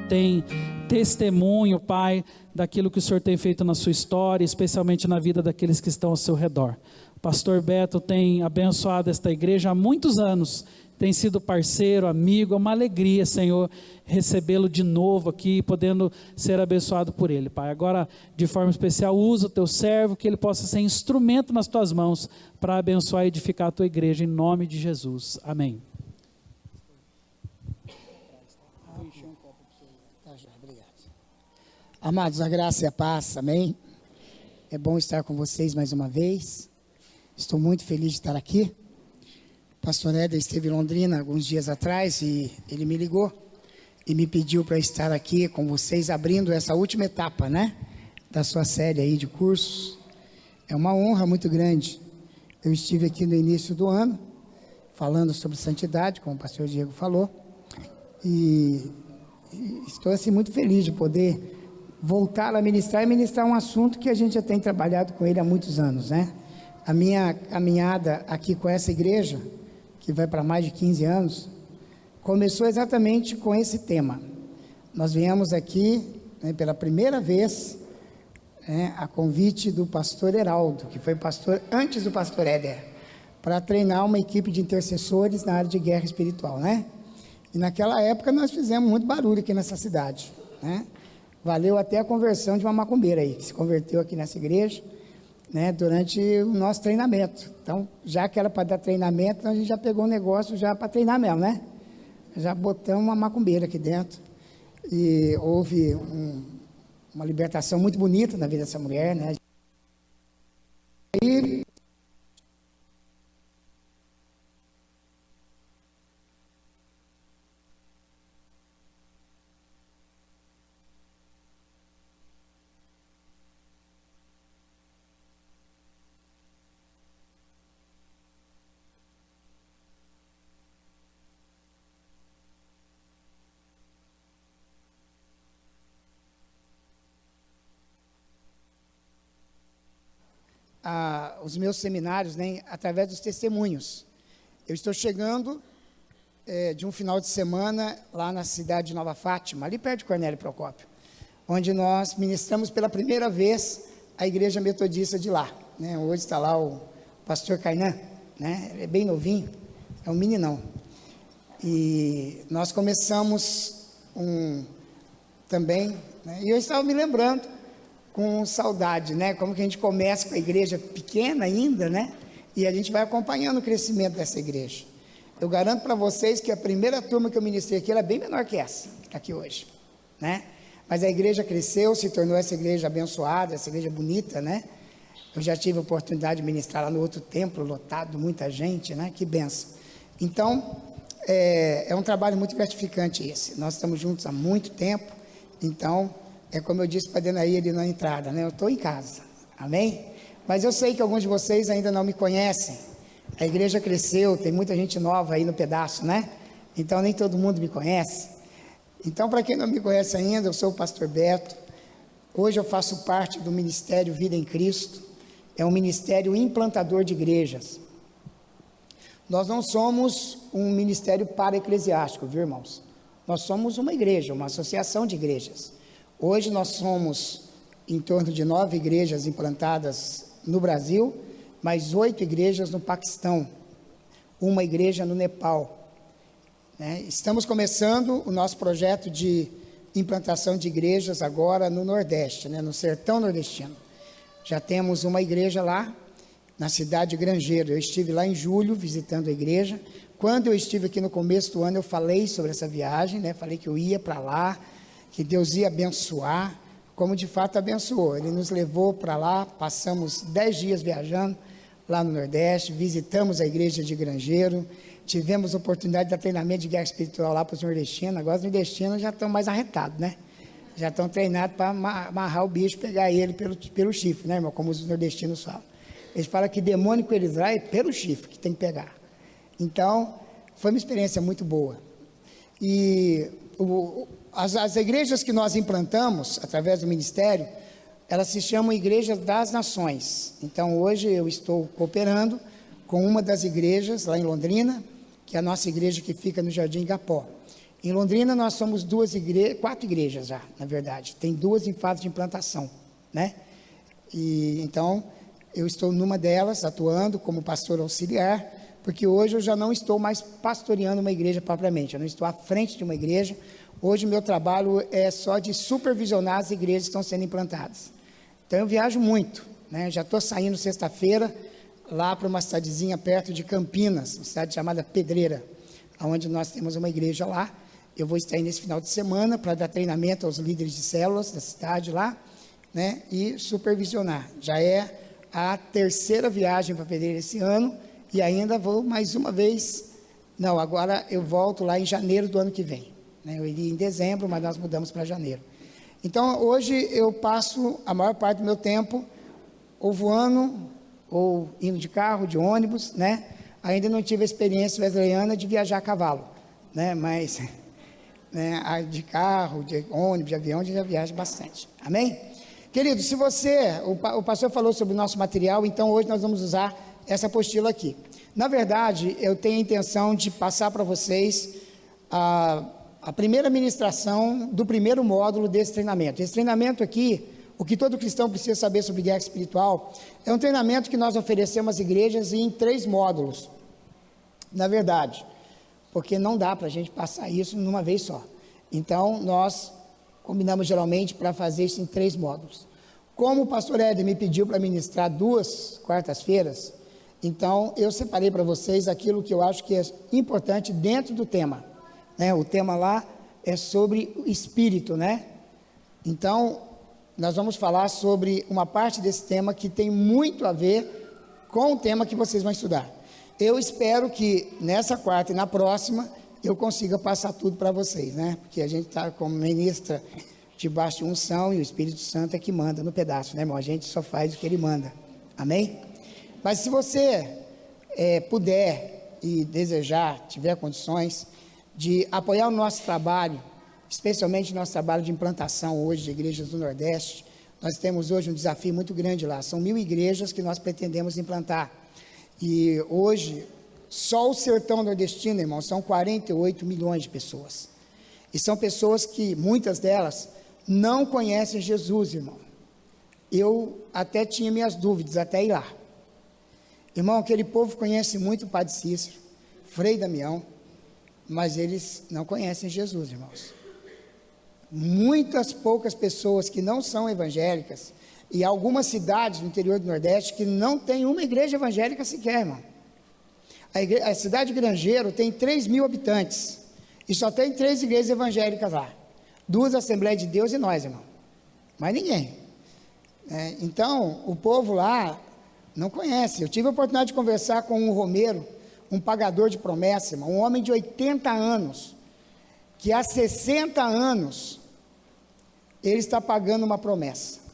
tem testemunho, Pai, daquilo que o Senhor tem feito na sua história, especialmente na vida daqueles que estão ao seu redor. O pastor Beto tem abençoado esta igreja há muitos anos, tem sido parceiro, amigo, é uma alegria, Senhor, recebê-lo de novo aqui, podendo ser abençoado por ele, Pai. Agora, de forma especial, usa o teu servo, que ele possa ser instrumento nas tuas mãos, para abençoar e edificar a tua igreja, em nome de Jesus, amém. Amados, a graça e a paz, amém? É bom estar com vocês mais uma vez, estou muito feliz de estar aqui. O pastor Éder esteve em Londrina alguns dias atrás e ele me ligou e me pediu para estar aqui com vocês, abrindo essa última etapa, né, da sua série aí de cursos. É uma honra muito grande. Eu estive aqui no início do ano, falando sobre santidade, como o pastor Diego falou, e estou assim muito feliz de poder voltar a ministrar e ministrar um assunto que a gente já tem trabalhado com ele há muitos anos, né? A minha caminhada aqui com essa igreja, que vai para mais de 15 anos, começou exatamente com esse tema. Nós viemos aqui, né, pela primeira vez, né, a convite do pastor Heraldo, que foi pastor antes do pastor Éder, para treinar uma equipe de intercessores na área de guerra espiritual, né? E naquela época nós fizemos muito barulho aqui nessa cidade, né? Valeu até a conversão de uma macumbeira aí, que se converteu aqui nessa igreja, né, durante o nosso treinamento. Então, já que era para dar treinamento, então a gente já pegou um negócio já para treinar mesmo, né? Já botamos uma macumbeira aqui dentro. E houve uma libertação muito bonita na vida dessa mulher, né? E os meus seminários, né, através dos testemunhos. Eu estou chegando de um final de semana lá na cidade de Nova Fátima, ali perto de Cornélio Procópio, onde nós ministramos pela primeira vez a igreja metodista de lá, né? Hoje está lá o pastor Kainan, né? Ele é bem novinho, é um meninão. E nós começamos também, né? E eu estava me lembrando com saudade, né? Como que a gente começa com a igreja pequena ainda, né? E a gente vai acompanhando o crescimento dessa igreja. Eu garanto para vocês que a primeira turma que eu ministrei aqui era bem menor que essa, que está aqui hoje, né? Mas a igreja cresceu, se tornou essa igreja abençoada, essa igreja bonita, né? Eu já tive a oportunidade de ministrar lá no outro templo, lotado, muita gente, né? Que benção. Então, é um trabalho muito gratificante esse. Nós estamos juntos há muito tempo, então, é como eu disse para a Denaí ali na entrada, né? Eu estou em casa, amém? Mas eu sei que alguns de vocês ainda não me conhecem. A igreja cresceu, tem muita gente nova aí no pedaço, né? Então nem todo mundo me conhece. Então, para quem não me conhece ainda, eu sou o pastor Beto. Hoje eu faço parte do Ministério Vida em Cristo. É um ministério implantador de igrejas. Nós não somos um ministério para-eclesiástico, viu, irmãos? Nós somos uma igreja, uma associação de igrejas. Hoje nós somos em torno de 9 igrejas implantadas no Brasil, mais 8 igrejas no Paquistão, uma igreja no Nepal, né? Estamos começando o nosso projeto de implantação de igrejas agora no Nordeste, né? No sertão nordestino. Já temos uma igreja lá, na cidade de Grangeiro. Eu estive lá em julho visitando a igreja. Quando eu estive aqui no começo do ano, eu falei sobre essa viagem, né? Falei que eu ia para lá, que Deus ia abençoar, como de fato abençoou. Ele nos levou para lá, passamos 10 dias viajando lá no Nordeste, visitamos a igreja de Grangeiro, tivemos a oportunidade de dar treinamento de guerra espiritual lá para os nordestinos. Agora os nordestinos já estão mais arretados, né? Já estão treinados para amarrar o bicho, pegar ele pelo chifre, né, irmão? Como os nordestinos falam. Eles falam que demônio que eles vai é pelo chifre que tem que pegar. Então, foi uma experiência muito boa. E as igrejas que nós implantamos, através do ministério, elas se chamam Igrejas das Nações. Então, hoje eu estou cooperando com uma das igrejas lá em Londrina, que é a nossa igreja que fica no Jardim Igapó. Em Londrina nós somos 4 igrejas já, na verdade. Tem 2 em fase de implantação, né? E então eu estou numa delas, atuando como pastor auxiliar, porque hoje eu já não estou mais pastoreando uma igreja propriamente, eu não estou à frente de uma igreja. Hoje o meu trabalho é só de supervisionar as igrejas que estão sendo implantadas. Então eu viajo muito, né? Já estou saindo sexta-feira lá para uma cidadezinha perto de Campinas, uma cidade chamada Pedreira, onde nós temos uma igreja lá. Eu vou estar aí nesse final de semana para dar treinamento aos líderes de células da cidade lá, né? E supervisionar. Já é a 3ª viagem para Pedreira esse ano, e ainda vou mais uma vez. Não, agora eu volto lá em janeiro do ano que vem, né? Eu iria em dezembro, mas nós mudamos para janeiro. Então hoje eu passo a maior parte do meu tempo ou voando, ou indo de carro, de ônibus, né? Ainda não tive a experiência wesleyana de viajar a cavalo, né? Mas né, de carro, de ônibus, de avião, já viaja bastante. Amém? Querido, se você, o pastor falou sobre o nosso material, então hoje nós vamos usar essa apostila aqui. Na verdade, eu tenho a intenção de passar para vocês a primeira ministração do primeiro módulo desse treinamento. Esse treinamento aqui, o que todo cristão precisa saber sobre guerra espiritual, é um treinamento que nós oferecemos às igrejas em 3 módulos. Na verdade, porque não dá para a gente passar isso numa vez só. Então, nós combinamos geralmente para fazer isso em 3 módulos. Como o pastor Éder me pediu para ministrar 2 quartas-feiras, então eu separei para vocês aquilo que eu acho que é importante dentro do tema, né? O tema lá é sobre o espírito, né? Então, nós vamos falar sobre uma parte desse tema que tem muito a ver com o tema que vocês vão estudar. Eu espero que nessa quarta e na próxima eu consiga passar tudo para vocês, né? Porque a gente está como ministra debaixo de unção e o Espírito Santo é que manda no pedaço, né, irmão? A gente só faz o que ele manda. Amém? Mas se você puder e desejar, tiver condições de apoiar o nosso trabalho, especialmente o nosso trabalho de implantação hoje de igrejas do Nordeste, nós temos hoje um desafio muito grande lá. São 1000 igrejas que nós pretendemos implantar. E hoje, só o sertão nordestino, irmão, são 48 milhões de pessoas. E são pessoas que, muitas delas, não conhecem Jesus, irmão. Eu até tinha minhas dúvidas, até ir lá. Irmão, aquele povo conhece muito o Padre Cícero, Frei Damião, mas eles não conhecem Jesus, irmãos. Muitas poucas pessoas que não são evangélicas, e algumas cidades do interior do Nordeste que não tem uma igreja evangélica sequer, irmão. A cidade de Grangeiro tem 3.000 habitantes, e só tem 3 igrejas evangélicas lá. 2 Assembleias de Deus e nós, irmão. Mais ninguém. Então, o povo lá não conhece. Eu tive a oportunidade de conversar com um romeiro, um pagador de promessa, irmão, um homem de 80 anos, que há 60 anos ele está pagando uma promessa.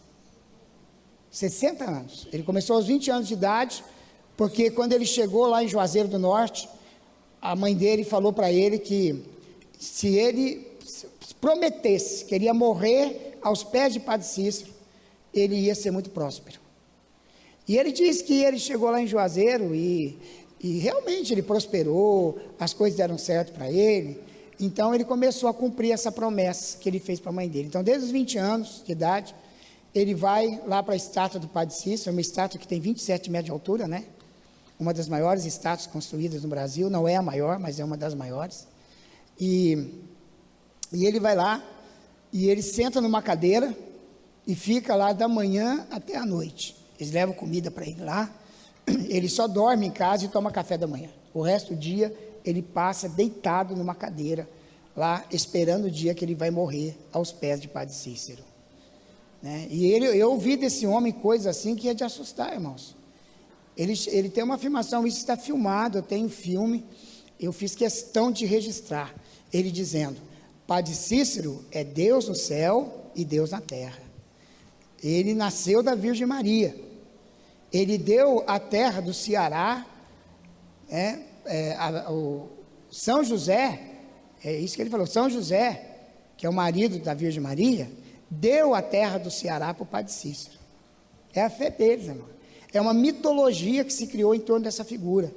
60 anos. Ele começou aos 20 anos de idade, porque quando ele chegou lá em Juazeiro do Norte, a mãe dele falou para ele que se ele prometesse que ele ia morrer aos pés de Padre Cícero, ele ia ser muito próspero. E ele disse que ele chegou lá em Juazeiro e realmente ele prosperou, as coisas deram certo para ele. Então ele começou a cumprir essa promessa que ele fez para a mãe dele. Então, desde os 20 anos de idade, ele vai lá para a estátua do Padre Cícero, uma estátua que tem 27 metros de altura, né? Uma das maiores estátuas construídas no Brasil, não é a maior, mas é uma das maiores. E ele vai lá, e ele senta numa cadeira, e fica lá da manhã até a noite. Eles levam comida para ele lá, ele só dorme em casa e toma café da manhã. O resto do dia, ele passa deitado numa cadeira, lá, esperando o dia que ele vai morrer aos pés de Padre Cícero. Né? E eu ouvi desse homem coisas assim que ia te assustar, irmãos. Ele tem uma afirmação, isso está filmado, eu tenho filme, eu fiz questão de registrar, ele dizendo: Padre Cícero é Deus no céu e Deus na terra. Ele nasceu da Virgem Maria, ele deu a terra do Ceará, o São José, é isso que ele falou, São José, que é o marido da Virgem Maria, deu a terra do Ceará para o Padre Cícero. É a fé deles, irmão. É uma mitologia que se criou em torno dessa figura.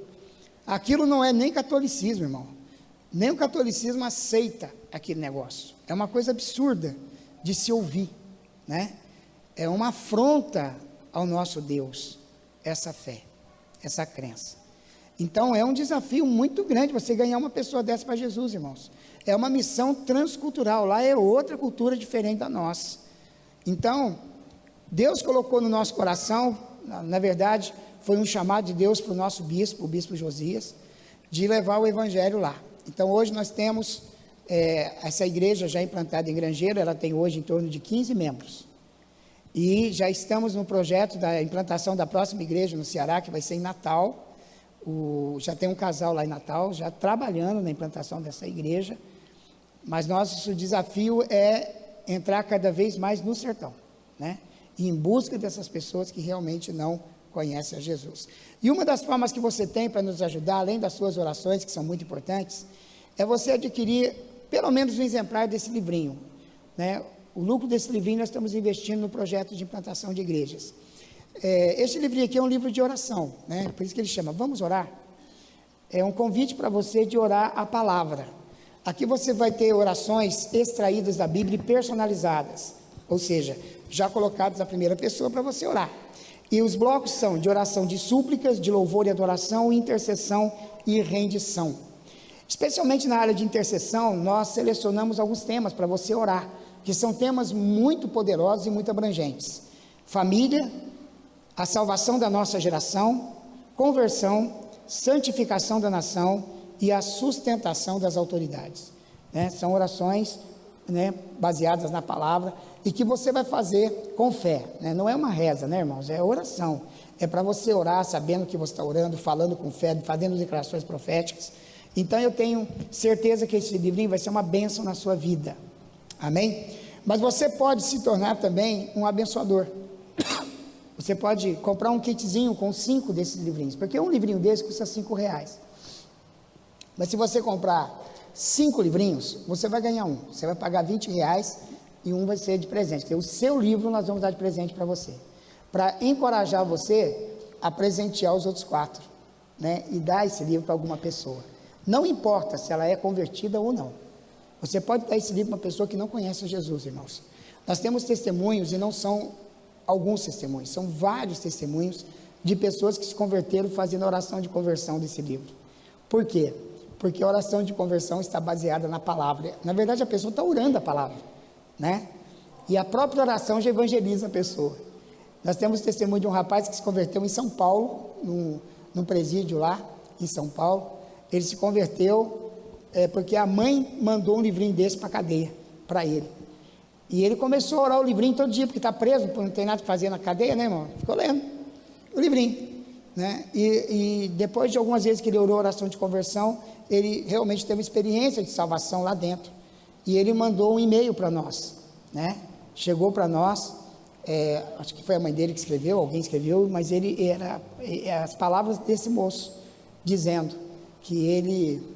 Aquilo não é nem catolicismo, irmão. Nem o catolicismo aceita aquele negócio. É uma coisa absurda de se ouvir, né? É uma afronta ao nosso Deus, essa fé, essa crença. Então é um desafio muito grande você ganhar uma pessoa dessa para Jesus, irmãos. É uma missão transcultural, lá é outra cultura diferente da nossa. Então, Deus colocou no nosso coração, na verdade, foi um chamado de Deus para o nosso bispo, o bispo Josias, de levar o evangelho lá. Então hoje nós temos essa igreja já implantada em Grangeiro, ela tem hoje em torno de 15 membros. E já estamos no projeto da implantação da próxima igreja no Ceará, que vai ser em Natal. Já tem um casal lá em Natal, já trabalhando na implantação dessa igreja. Mas nosso desafio é entrar cada vez mais no sertão, né? E em busca dessas pessoas que realmente não conhecem a Jesus. E uma das formas que você tem para nos ajudar, além das suas orações, que são muito importantes, é você adquirir pelo menos um exemplar desse livrinho, né? O lucro desse livrinho nós estamos investindo no projeto de implantação de igrejas. Este livrinho aqui é um livro de oração, né? Por isso que ele chama Vamos Orar. É um convite para você de orar a palavra. Aqui você vai ter orações extraídas da Bíblia e personalizadas, ou seja, já colocadas na primeira pessoa para você orar. E os blocos são de oração de súplicas, de louvor e adoração, intercessão e rendição. Especialmente na área de intercessão, nós selecionamos alguns temas para você orar, que são temas muito poderosos e muito abrangentes. Família, a salvação da nossa geração, conversão, santificação da nação e a sustentação das autoridades, né? São orações, né, baseadas na palavra e que você vai fazer com fé, né? Não é uma reza, né, irmãos? É oração. É para você orar sabendo que você está orando, falando com fé, fazendo declarações proféticas. Então eu tenho certeza que esse livrinho vai ser uma bênção na sua vida. Amém? Mas você pode se tornar também um abençoador. Você pode comprar um kitzinho com 5 desses livrinhos, porque um livrinho desse custa R$5. Mas se você comprar 5 livrinhos, você vai ganhar um. Você vai pagar R$20 e um vai ser de presente. Porque o seu livro nós vamos dar de presente para você. Para encorajar você a presentear os outros 4, né? E dar esse livro para alguma pessoa. Não importa se ela é convertida ou não. Você pode dar esse livro para uma pessoa que não conhece Jesus, irmãos. Nós temos testemunhos e não são alguns testemunhos, são vários testemunhos de pessoas que se converteram fazendo a oração de conversão desse livro. Por quê? Porque a oração de conversão está baseada na palavra. Na verdade, a pessoa está orando a palavra, né? E a própria oração já evangeliza a pessoa. Nós temos o testemunho de um rapaz que se converteu em São Paulo, num presídio lá em São Paulo. Ele se converteu porque a mãe mandou um livrinho desse para a cadeia, para ele. E ele começou a orar o livrinho todo dia, porque está preso, não tem nada para fazer na cadeia, né, irmão? Ficou lendo o livrinho, né? E depois de algumas vezes que ele orou a oração de conversão, ele realmente teve uma experiência de salvação lá dentro. E ele mandou um e-mail para nós, né? Chegou para nós, acho que foi a mãe dele que escreveu, alguém escreveu, mas ele era as palavras desse moço, dizendo que ele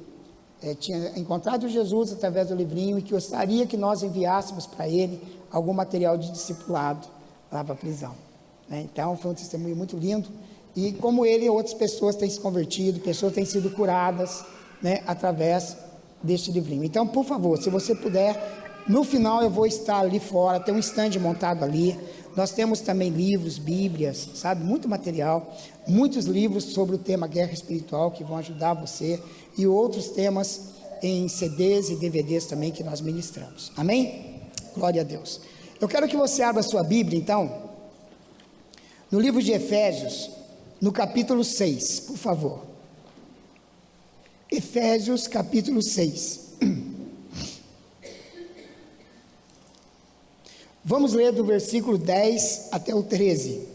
tinha encontrado Jesus através do livrinho e que gostaria que nós enviássemos para ele algum material de discipulado lá para a prisão, né? Então foi um testemunho muito lindo, e como ele, outras pessoas têm se convertido, pessoas têm sido curadas, né, através deste livrinho. Então, por favor, se você puder, no final eu vou estar ali fora, tem um stand montado ali, nós temos também livros, bíblias, sabe, muito material, muitos livros sobre o tema guerra espiritual que vão ajudar você, e outros temas em CDs e DVDs também que nós ministramos. Amém? Glória a Deus. Eu quero que você abra a sua Bíblia, então, no livro de Efésios, no capítulo 6, por favor. Efésios, capítulo 6. Vamos ler do versículo 10 até o 13.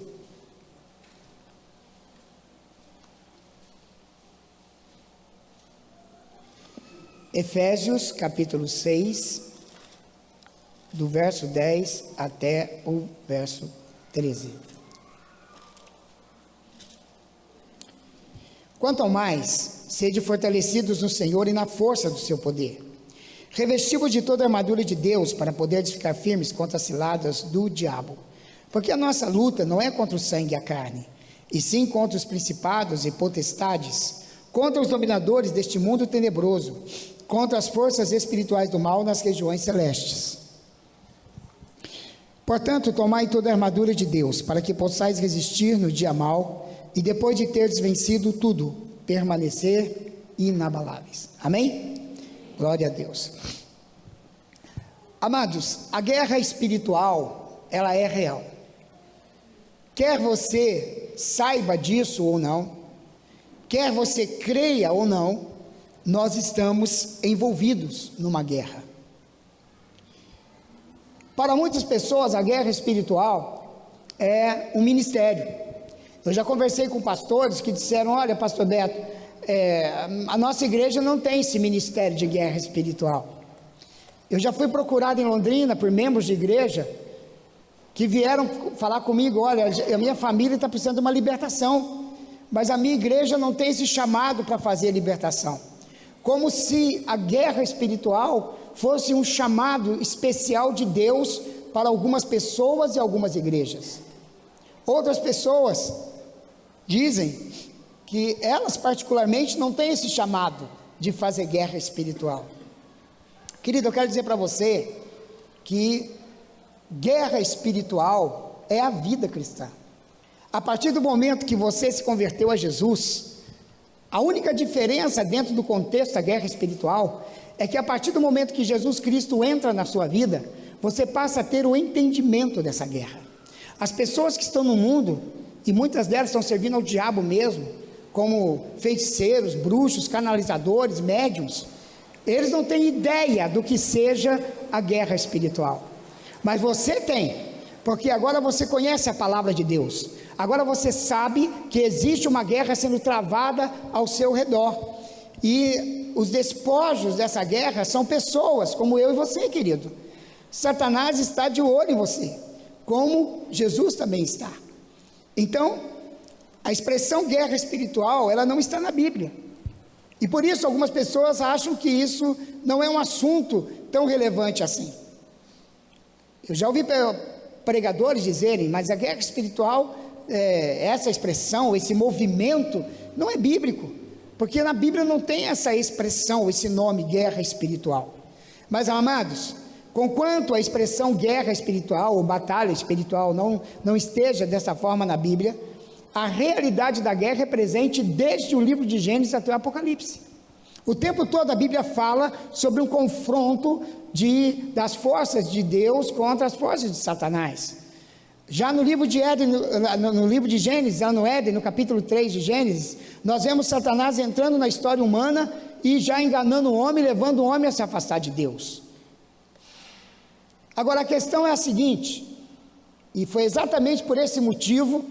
Efésios, capítulo 6, do verso 10 até o verso 13. Quanto ao mais, sede fortalecidos no Senhor e na força do seu poder. Revestivos de toda a armadura de Deus para poderes ficar firmes contra as ciladas do diabo. Porque a nossa luta não é contra o sangue e a carne, e sim contra os principados e potestades, contra os dominadores deste mundo tenebroso, contra as forças espirituais do mal nas regiões celestes. Portanto, tomai toda a armadura de Deus, para que possais resistir no dia mau, e depois de teres vencido tudo, permanecer inabaláveis. Amém? Glória a Deus. Amados, a guerra espiritual, ela é real. Quer você saiba disso ou não, quer você creia ou não, nós estamos envolvidos numa guerra. Para muitas pessoas, a guerra espiritual é um ministério. Eu já conversei com pastores que disseram: olha, pastor Beto, a nossa igreja não tem esse ministério de guerra espiritual. Eu já fui procurado em Londrina por membros de igreja que vieram falar comigo: olha, a minha família está precisando de uma libertação, mas a minha igreja não tem esse chamado para fazer libertação. Como se a guerra espiritual fosse um chamado especial de Deus para algumas pessoas e algumas igrejas. Outras pessoas dizem que elas particularmente não têm esse chamado de fazer guerra espiritual. Querido, eu quero dizer para você que guerra espiritual é a vida cristã. A partir do momento que você se converteu a Jesus, a única diferença dentro do contexto da guerra espiritual é que a partir do momento que Jesus Cristo entra na sua vida, você passa a ter o entendimento dessa guerra. As pessoas que estão no mundo, e muitas delas estão servindo ao diabo mesmo, como feiticeiros, bruxos, canalizadores, médiuns, eles não têm ideia do que seja a guerra espiritual. Mas você tem, porque agora você conhece a palavra de Deus. Agora você sabe que existe uma guerra sendo travada ao seu redor. E os despojos dessa guerra são pessoas como eu e você, querido. Satanás está de olho em você, como Jesus também está. Então, a expressão guerra espiritual, ela não está na Bíblia. E por isso algumas pessoas acham que isso não é um assunto tão relevante assim. Eu já ouvi pregadores dizerem: mas a guerra espiritual, essa expressão, esse movimento, não é bíblico, porque na Bíblia não tem essa expressão, esse nome, guerra espiritual. Mas, amados, conquanto a expressão guerra espiritual ou batalha espiritual não esteja dessa forma na Bíblia, a realidade da guerra é presente desde o livro de Gênesis até o Apocalipse. O tempo todo a Bíblia fala sobre um confronto das forças de Deus contra as forças de Satanás. Já no livro de Éden, no livro de Gênesis, lá no Éden, no capítulo 3 de Gênesis, nós vemos Satanás entrando na história humana e já enganando o homem, levando o homem a se afastar de Deus. Agora a questão é a seguinte, e foi exatamente por esse motivo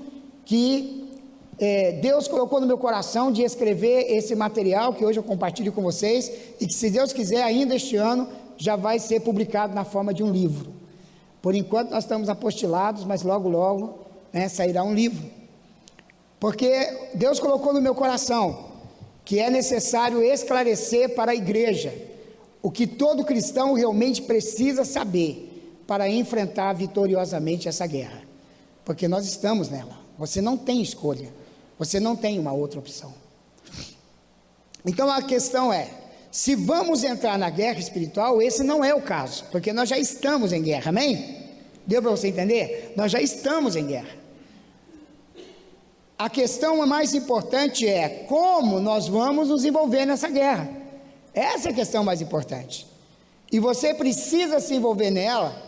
que Deus colocou no meu coração de escrever esse material que hoje eu compartilho com vocês, e que, se Deus quiser, ainda este ano já vai ser publicado na forma de um livro. Por enquanto nós estamos apostilados, mas logo logo sairá um livro, porque Deus colocou no meu coração que é necessário esclarecer para a igreja o que todo cristão realmente precisa saber para enfrentar vitoriosamente essa guerra, porque nós estamos nela. Você não tem escolha, você não tem uma outra opção. Então a questão é: se vamos entrar na guerra espiritual, esse não é o caso, porque nós já estamos em guerra, amém? Deu para você entender? Nós já estamos em guerra. A questão mais importante é como nós vamos nos envolver nessa guerra. Essa é a questão mais importante. E você precisa se envolver nela,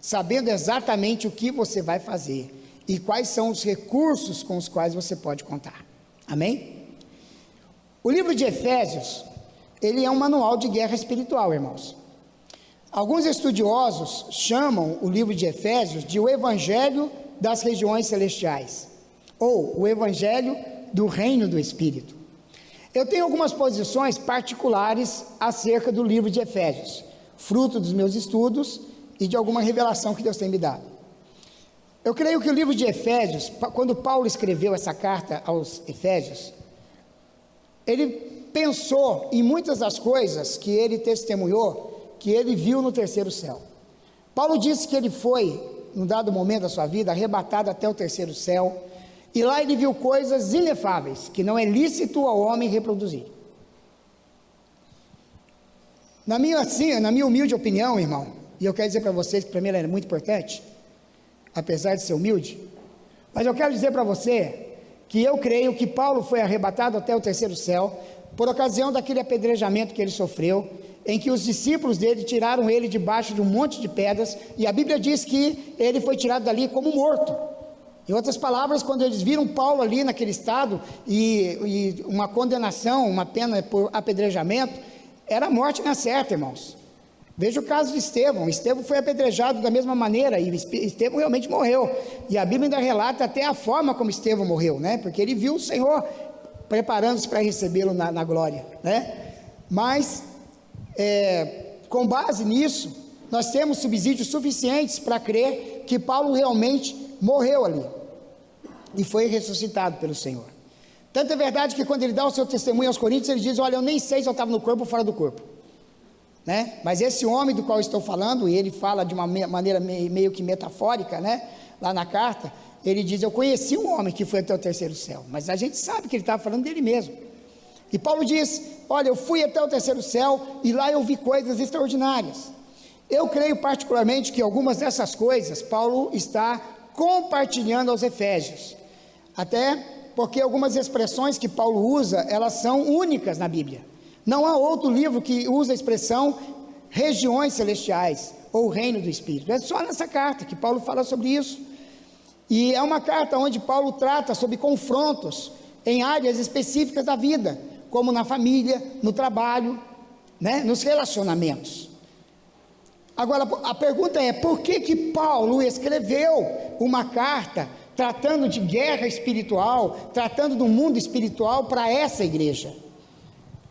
sabendo exatamente o que você vai fazer e quais são os recursos com os quais você pode contar. Amém? O livro de Efésios, ele é um manual de guerra espiritual, irmãos. Alguns estudiosos chamam o livro de Efésios de o Evangelho das regiões celestiais, ou o Evangelho do reino do Espírito. Eu tenho algumas posições particulares acerca do livro de Efésios, fruto dos meus estudos e de alguma revelação que Deus tem me dado. Eu creio que o livro de Efésios, quando Paulo escreveu essa carta aos Efésios, ele pensou em muitas das coisas que ele testemunhou, que ele viu no terceiro céu. Paulo disse que ele foi, num dado momento da sua vida, arrebatado até o terceiro céu, e lá ele viu coisas inefáveis, que não é lícito ao homem reproduzir. Na minha humilde opinião, irmão, e eu quero dizer para vocês que para mim ela é muito importante, apesar de ser humilde, mas eu quero dizer para você que eu creio que Paulo foi arrebatado até o terceiro céu por ocasião daquele apedrejamento que ele sofreu, em que os discípulos dele tiraram ele debaixo de um monte de pedras, e a Bíblia diz que ele foi tirado dali como morto. Em outras palavras, quando eles viram Paulo ali naquele estado, e uma condenação, uma pena por apedrejamento, era a morte na certa, irmãos. Veja o caso de Estevão. Estevão foi apedrejado da mesma maneira, e Estevão realmente morreu, e a Bíblia ainda relata até a forma como Estevão morreu, né? Porque ele viu o Senhor preparando-se para recebê-lo na glória, né? Mas, com base nisso, nós temos subsídios suficientes para crer que Paulo realmente morreu ali, e foi ressuscitado pelo Senhor. Tanto é verdade que quando ele dá o seu testemunho aos Coríntios, ele diz: olha, eu nem sei se eu estava no corpo ou fora do corpo, né? Mas esse homem do qual eu estou falando, e ele fala de uma maneira meio que metafórica, né? Lá na carta, ele diz: eu conheci um homem que foi até o terceiro céu, mas a gente sabe que ele estava falando dele mesmo. E Paulo diz: olha, eu fui até o terceiro céu, e lá eu vi coisas extraordinárias. Eu creio particularmente que algumas dessas coisas Paulo está compartilhando aos Efésios, até porque algumas expressões que Paulo usa, elas são únicas na Bíblia. Não há outro livro que usa a expressão regiões celestiais ou reino do Espírito. É só nessa carta que Paulo fala sobre isso. E é uma carta onde Paulo trata sobre confrontos em áreas específicas da vida, como na família, no trabalho, né, nos relacionamentos. Agora, a pergunta é: por que Paulo escreveu uma carta tratando de guerra espiritual, tratando do mundo espiritual para essa igreja?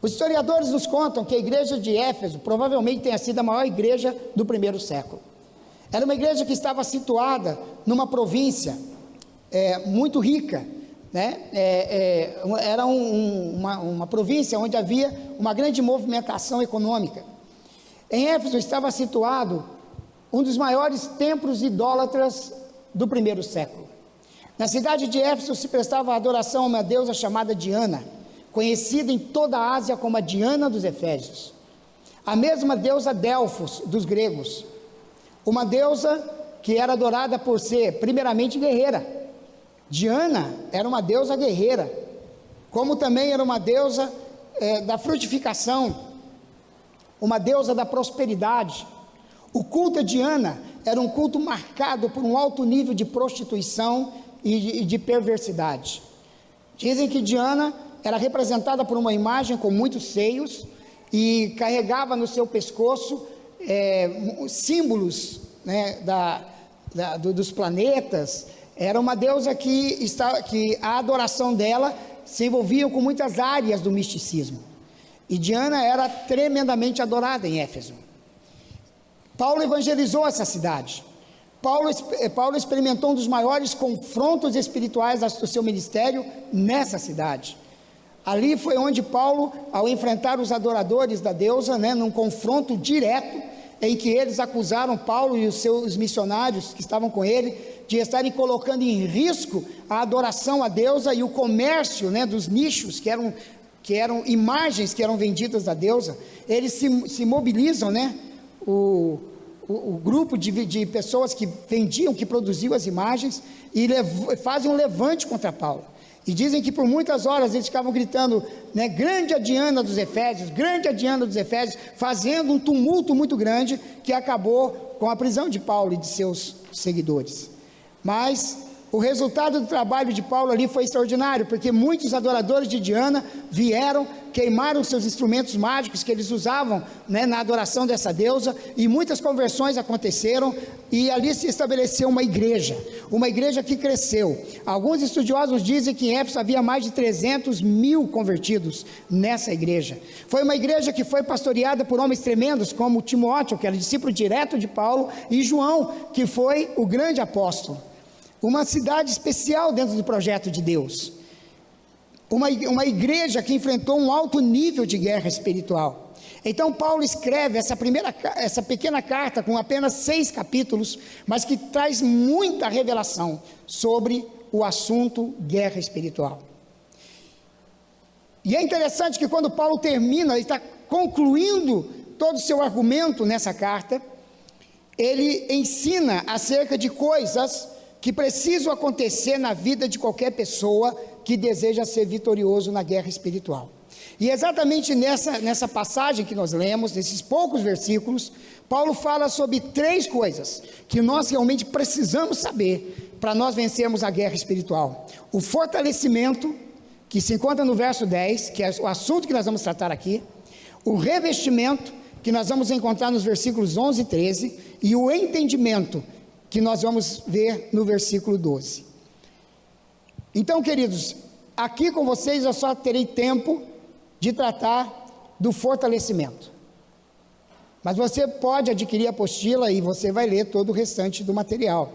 Os historiadores nos contam que a igreja de Éfeso provavelmente tenha sido a maior igreja do primeiro século. Era uma igreja que estava situada numa província muito rica, né? Era uma província onde havia uma grande movimentação econômica. Em Éfeso estava situado um dos maiores templos idólatras do primeiro século. Na cidade de Éfeso se prestava a adoração a uma deusa chamada Diana, conhecida em toda a Ásia como a Diana dos Efésios. A mesma deusa Delfos dos gregos, uma deusa que era adorada por ser primeiramente guerreira. Diana era uma deusa guerreira, como também era uma deusa da frutificação, uma deusa da prosperidade. O culto a Diana era um culto marcado por um alto nível de prostituição e de perversidade. Dizem que Diana era representada por uma imagem com muitos seios e carregava no seu pescoço símbolos, né, dos planetas. Era uma deusa que a adoração dela se envolvia com muitas áreas do misticismo. E Diana era tremendamente adorada em Éfeso. Paulo evangelizou essa cidade. Paulo experimentou um dos maiores confrontos espirituais do seu ministério nessa cidade. Ali foi onde Paulo, ao enfrentar os adoradores da deusa, né, num confronto direto, em que eles acusaram Paulo e os seus missionários que estavam com ele de estarem colocando em risco a adoração à deusa e o comércio, né, dos nichos que eram imagens que eram vendidas da deusa. Eles se mobilizam, né, o grupo de pessoas que vendiam, que produziam as imagens, e fazem um levante contra Paulo. E dizem que por muitas horas eles ficavam gritando, né, grande a Diana dos Efésios, grande a Diana dos Efésios, fazendo um tumulto muito grande que acabou com a prisão de Paulo e de seus seguidores. Mas o resultado do trabalho de Paulo ali foi extraordinário, porque muitos adoradores de Diana vieram, queimaram seus instrumentos mágicos que eles usavam, né, na adoração dessa deusa, e muitas conversões aconteceram, e ali se estabeleceu uma igreja que cresceu. Alguns estudiosos dizem que em Éfeso havia mais de 300 mil convertidos nessa igreja. Foi uma igreja que foi pastoreada por homens tremendos, como Timóteo, que era discípulo direto de Paulo, e João, que foi o grande apóstolo. Uma cidade especial dentro do projeto de Deus, uma igreja que enfrentou um alto nível de guerra espiritual. Então Paulo escreve essa pequena carta com apenas 6 capítulos, mas que traz muita revelação sobre o assunto guerra espiritual. E é interessante que quando Paulo termina, ele está concluindo todo o seu argumento nessa carta, ele ensina acerca de coisas que precisam acontecer na vida de qualquer pessoa que deseja ser vitorioso na guerra espiritual. E exatamente nessa passagem que nós lemos, nesses poucos versículos, Paulo fala sobre 3 coisas que nós realmente precisamos saber para nós vencermos a guerra espiritual. O fortalecimento, que se encontra no verso 10, que é o assunto que nós vamos tratar aqui. O revestimento, que nós vamos encontrar nos versículos 11 e 13. E o entendimento, que nós vamos ver no versículo 12. Então, queridos, aqui com vocês eu só terei tempo de tratar do fortalecimento. Mas você pode adquirir a apostila e você vai ler todo o restante do material.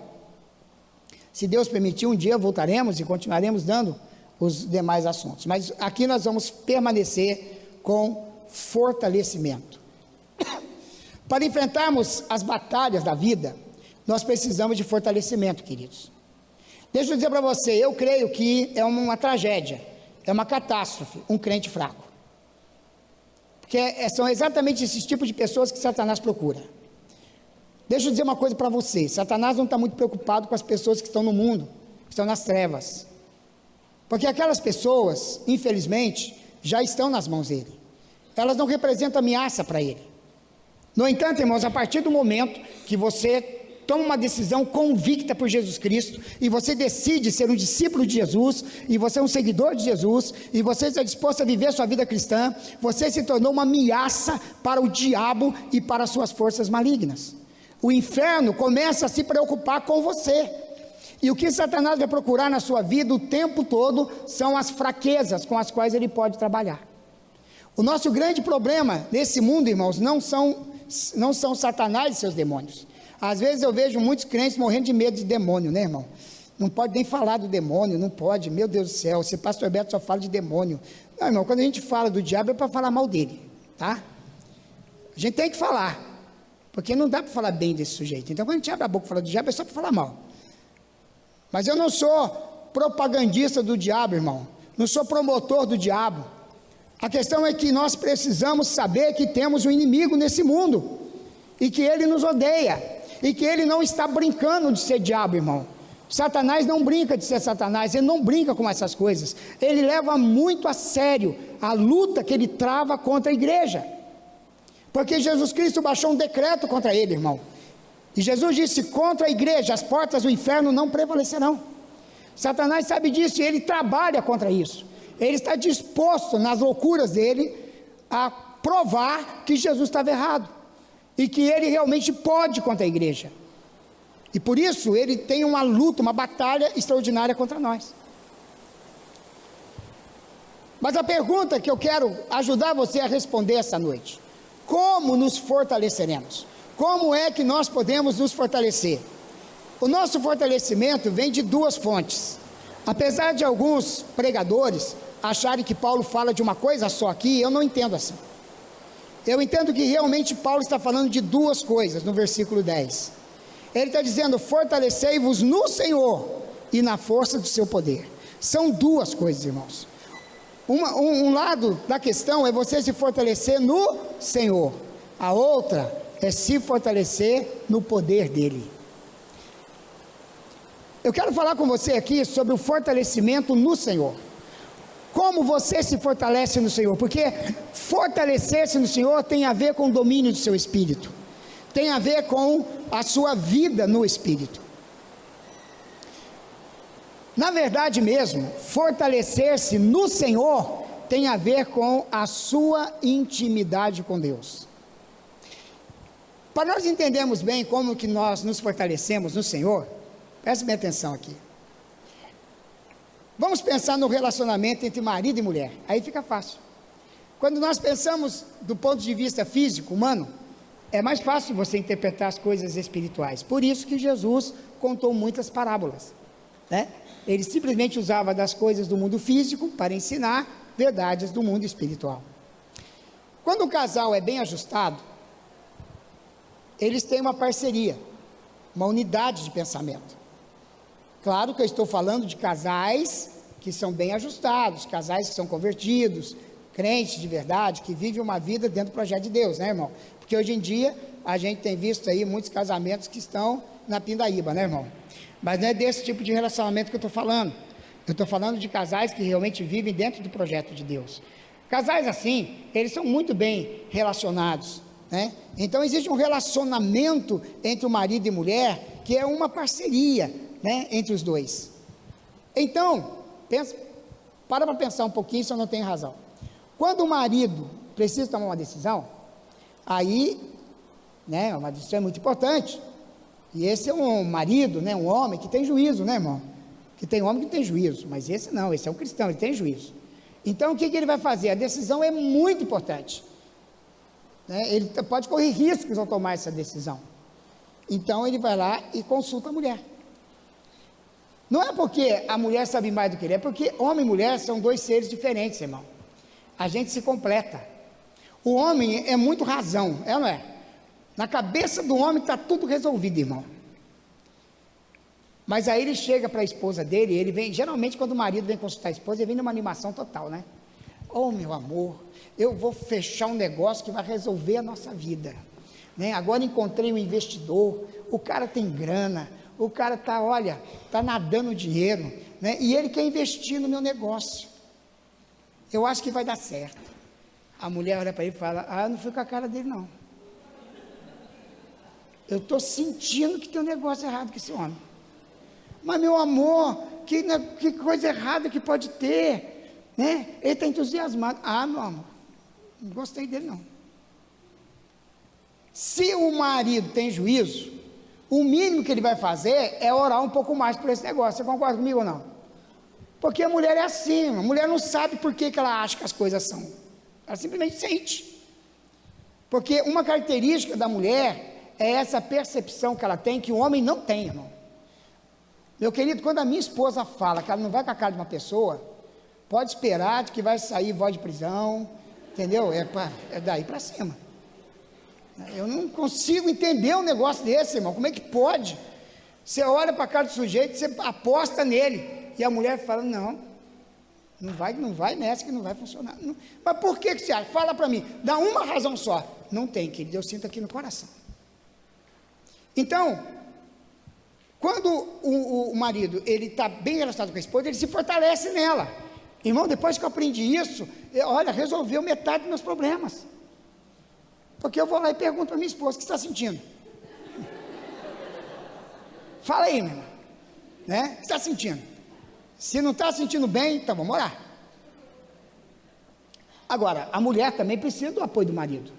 Se Deus permitir, um dia voltaremos e continuaremos dando os demais assuntos. Mas aqui nós vamos permanecer com fortalecimento. Para enfrentarmos as batalhas da vida, nós precisamos de fortalecimento, queridos. Deixa eu dizer para você, eu creio que é uma tragédia, é uma catástrofe, um crente fraco. Porque são exatamente esses tipos de pessoas que Satanás procura. Deixa eu dizer uma coisa para você, Satanás não está muito preocupado com as pessoas que estão no mundo, que estão nas trevas. Porque aquelas pessoas, infelizmente, já estão nas mãos dele. Elas não representam ameaça para ele. No entanto, irmãos, a partir do momento que você toma uma decisão convicta por Jesus Cristo, e você decide ser um discípulo de Jesus, e você é um seguidor de Jesus, e você está disposto a viver a sua vida cristã, você se tornou uma ameaça para o diabo e para as suas forças malignas. O inferno começa a se preocupar com você, e o que Satanás vai procurar na sua vida o tempo todo, são as fraquezas com as quais ele pode trabalhar. O nosso grande problema nesse mundo, irmãos, não são Satanás e seus demônios. Às vezes eu vejo muitos crentes morrendo de medo de demônio, né, irmão? Não pode nem falar do demônio, não pode, meu Deus do céu, se pastor Beto só fala de demônio. Não, irmão, quando a gente fala do diabo é para falar mal dele, tá? A gente tem que falar, porque não dá para falar bem desse sujeito. Então quando a gente abre a boca e fala do diabo é só para falar mal. Mas eu não sou propagandista do diabo, irmão, não sou promotor do diabo. A questão é que nós precisamos saber que temos um inimigo nesse mundo, e que ele nos odeia, e que ele não está brincando de ser diabo, irmão. Satanás não brinca de ser Satanás, ele não brinca com essas coisas, ele leva muito a sério a luta que ele trava contra a igreja, porque Jesus Cristo baixou um decreto contra ele, irmão, e Jesus disse, contra a igreja, as portas do inferno não prevalecerão. Satanás sabe disso, e ele trabalha contra isso, ele está disposto, nas loucuras dele, a provar que Jesus estava errado, e que ele realmente pode contra a igreja, e por isso ele tem uma luta, uma batalha extraordinária contra nós. Mas a pergunta que eu quero ajudar você a responder essa noite: como nos fortaleceremos? Como é que nós podemos nos fortalecer? O nosso fortalecimento vem de 2 fontes. Apesar de alguns pregadores acharem que Paulo fala de uma coisa só aqui, eu não entendo assim. Eu entendo que realmente Paulo está falando de 2 coisas no versículo 10. Ele está dizendo, fortalecei-vos no Senhor e na força do seu poder. São 2 coisas, irmãos. Um lado da questão é você se fortalecer no Senhor. A outra é se fortalecer no poder dele. Eu quero falar com você aqui sobre o fortalecimento no Senhor. Como você se fortalece no Senhor? Porque fortalecer-se no Senhor tem a ver com o domínio do seu espírito, tem a ver com a sua vida no espírito. Na verdade mesmo, fortalecer-se no Senhor tem a ver com a sua intimidade com Deus. Para nós entendermos bem como que nós nos fortalecemos no Senhor, preste bem atenção aqui. Vamos pensar no relacionamento entre marido e mulher, aí fica fácil. Quando nós pensamos do ponto de vista físico, humano, é mais fácil você interpretar as coisas espirituais. Por isso que Jesus contou muitas parábolas, né? Ele simplesmente usava das coisas do mundo físico para ensinar verdades do mundo espiritual. Quando o casal é bem ajustado, eles têm uma parceria, uma unidade de pensamento. Claro que eu estou falando de casais que são bem ajustados, casais que são convertidos, crente de verdade, que vive uma vida dentro do projeto de Deus, né, irmão? Porque hoje em dia, a gente tem visto aí muitos casamentos que estão na pindaíba, né, irmão? Mas não é desse tipo de relacionamento que eu estou falando. Eu estou falando de casais que realmente vivem dentro do projeto de Deus. Casais assim, eles são muito bem relacionados, né? Então existe um relacionamento entre o marido e mulher, que é uma parceria, né, entre os dois. Então, para pensar um pouquinho se eu não tenho razão. Quando o marido precisa tomar uma decisão, aí, né, uma decisão é muito importante, e esse é um marido, né, um homem que tem juízo, né, irmão? Que tem homem que tem juízo, mas esse não, esse é um cristão, ele tem juízo. Então, o que ele vai fazer? A decisão é muito importante, né? Ele pode correr riscos ao tomar essa decisão. Então, ele vai lá e consulta a mulher. Não é porque a mulher sabe mais do que ele, é porque homem e mulher são dois seres diferentes, irmão. A gente se completa. O homem é muito razão, é ou não é? Na cabeça do homem está tudo resolvido, irmão. Mas aí ele chega para a esposa dele, ele vem, geralmente quando o marido vem consultar a esposa, ele vem numa animação total, né? Oh, meu amor, eu vou fechar um negócio que vai resolver a nossa vida, né? Agora encontrei um investidor, o cara tem grana, o cara está, olha, está nadando dinheiro, né? E ele quer investir no meu negócio. Eu acho que vai dar certo. A mulher olha para ele e fala, eu não fui com a cara dele não. Eu estou sentindo que tem um negócio errado com esse homem. Mas meu amor, que coisa errada que pode ter, né? Ele está entusiasmado. Meu amor, não gostei dele não. Se o marido tem juízo, o mínimo que ele vai fazer é orar um pouco mais por esse negócio. Você concorda comigo ou não? Porque a mulher é assim, a mulher não sabe por que ela acha que as coisas são. Ela simplesmente sente. Porque uma característica da mulher é essa percepção que ela tem, que o homem não tem, irmão. Meu querido, quando a minha esposa fala que ela não vai com a cara de uma pessoa, pode esperar de que vai sair voz de prisão, entendeu? É daí para cima. Eu não consigo entender um negócio desse, irmão. Como é que pode? Você olha para a cara do sujeito, você aposta nele, e a mulher fala, não vai nessa que não vai funcionar. Não. Mas por que você acha? Fala para mim, dá uma razão só. Não tem, querido, eu sinto aqui no coração. Então, quando o marido, ele está bem relacionado com a esposa, ele se fortalece nela. Irmão, depois que eu aprendi isso, olha, resolveu metade dos meus problemas. Porque eu vou lá e pergunto para minha esposa, o que você está sentindo? Fala aí, minha irmã, né? O que você está sentindo? Se não está sentindo bem, então vamos orar. Agora, a mulher também precisa do apoio do marido,